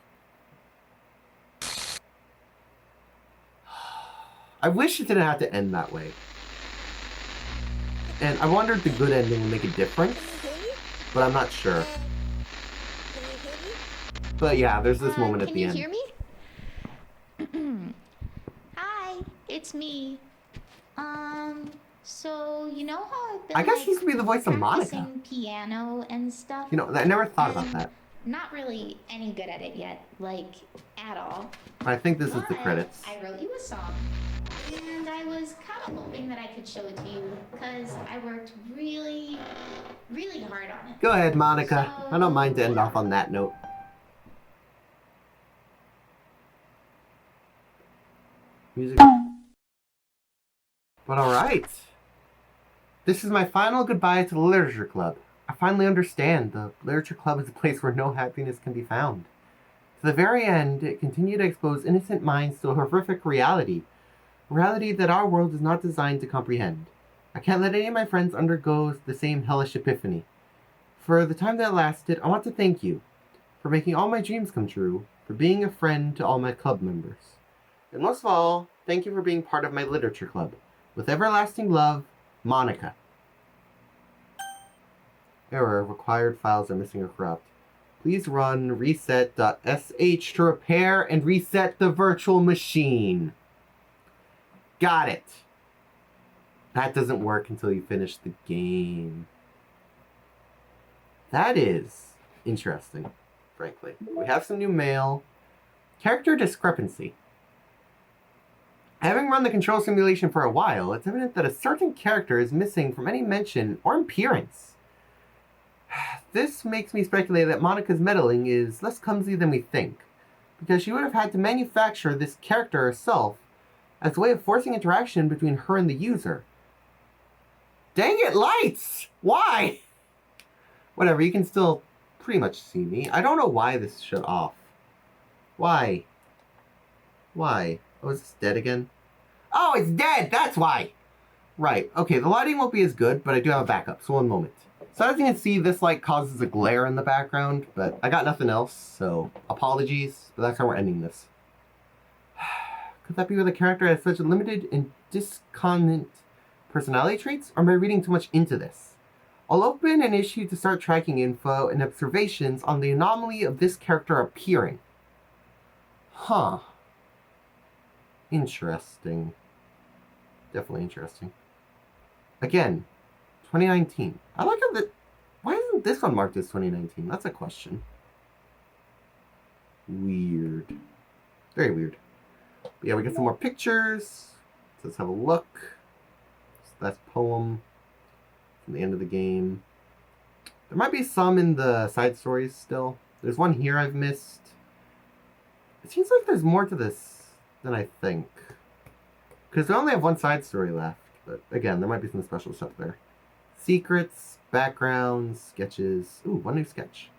I wish it didn't have to end that way. And I wonder if the good ending will make a difference, but I'm not sure. But yeah, there's this moment at the end. Can you hear me? Hi, it's me. So you know how I've been I guess he's gonna be the voice of Monica. practicing piano and stuff? You know, I never thought about that. not really any good at it yet, like, at all. I think this is the But credits. I wrote you a song, and I was kind of hoping that I could show it to you, because I worked really, really hard on it. Go ahead, Monica. So, I don't mind to end off on that note. Music. But alright. This is my final goodbye to the Literature Club. I finally understand the Literature Club is a place where no happiness can be found. To the very end, it continued to expose innocent minds to a horrific reality. A reality that our world is not designed to comprehend. I can't let any of my friends undergo the same hellish epiphany. For the time that lasted, I want to thank you for making all my dreams come true, for being a friend to all my club members. And most of all, thank you for being part of my Literature Club. With everlasting love, Monica. Error. Required files are missing or corrupt. Please run reset.sh to repair and reset the virtual machine. Got it. That doesn't work until you finish the game. That is interesting, frankly. We have some new mail. Character discrepancy. Having run the control simulation for a while, it's evident that a certain character is missing from any mention or appearance. This makes me speculate that Monica's meddling is less clumsy than we think, because she would have had to manufacture this character herself as a way of forcing interaction between her and the user. Dang it, lights! Why? Whatever, you can still pretty much see me. I don't know why this shut off. Why? Why? Oh, is this dead again? Oh, it's dead! That's why! Right, okay, the lighting won't be as good, but I do have a backup, so one moment. So as you can see, this light causes a glare in the background, but I got nothing else, so apologies, but that's how we're ending this. Could that be where the character has such limited and disconnect personality traits, or am I reading too much into this? I'll open an issue to start tracking info and observations on the anomaly of this character appearing. Huh. Interesting. Definitely interesting. Again, 2019. I like how that... Why isn't this one marked as 2019? That's a question. Weird. Very weird. But yeah, we get some more pictures. Let's have a look. So that's poem from the end of the game. There might be some in the side stories still. There's one here I've missed. It seems like there's more to this than I think. Because we only have one side story left. But again, there might be some special stuff there. Secrets, backgrounds, sketches. Ooh, one new sketch.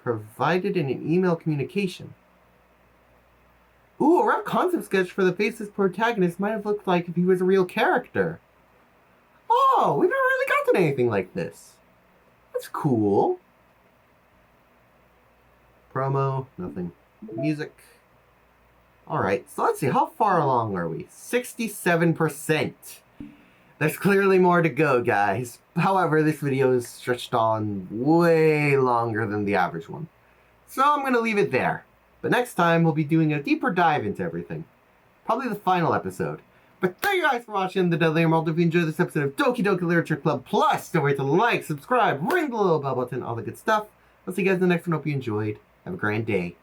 Provided in an email communication. Ooh, a rough concept sketch for the faceless protagonist might have looked like if he was a real character. Oh, we've never really gotten anything like this. That's cool. Promo, nothing. Music. Alright, so let's see, how far along are we? 67%. There's clearly more to go, guys. However, this video is stretched on way longer than the average one. So I'm going to leave it there. But next time, we'll be doing a deeper dive into everything. Probably the final episode. But thank you guys for watching the Deadly Emerald. If you enjoyed this episode of Doki Doki Literature Club Plus, don't forget to like, subscribe, ring the little bell button, all the good stuff. I'll see you guys in the next one. Hope you enjoyed. Have a grand day.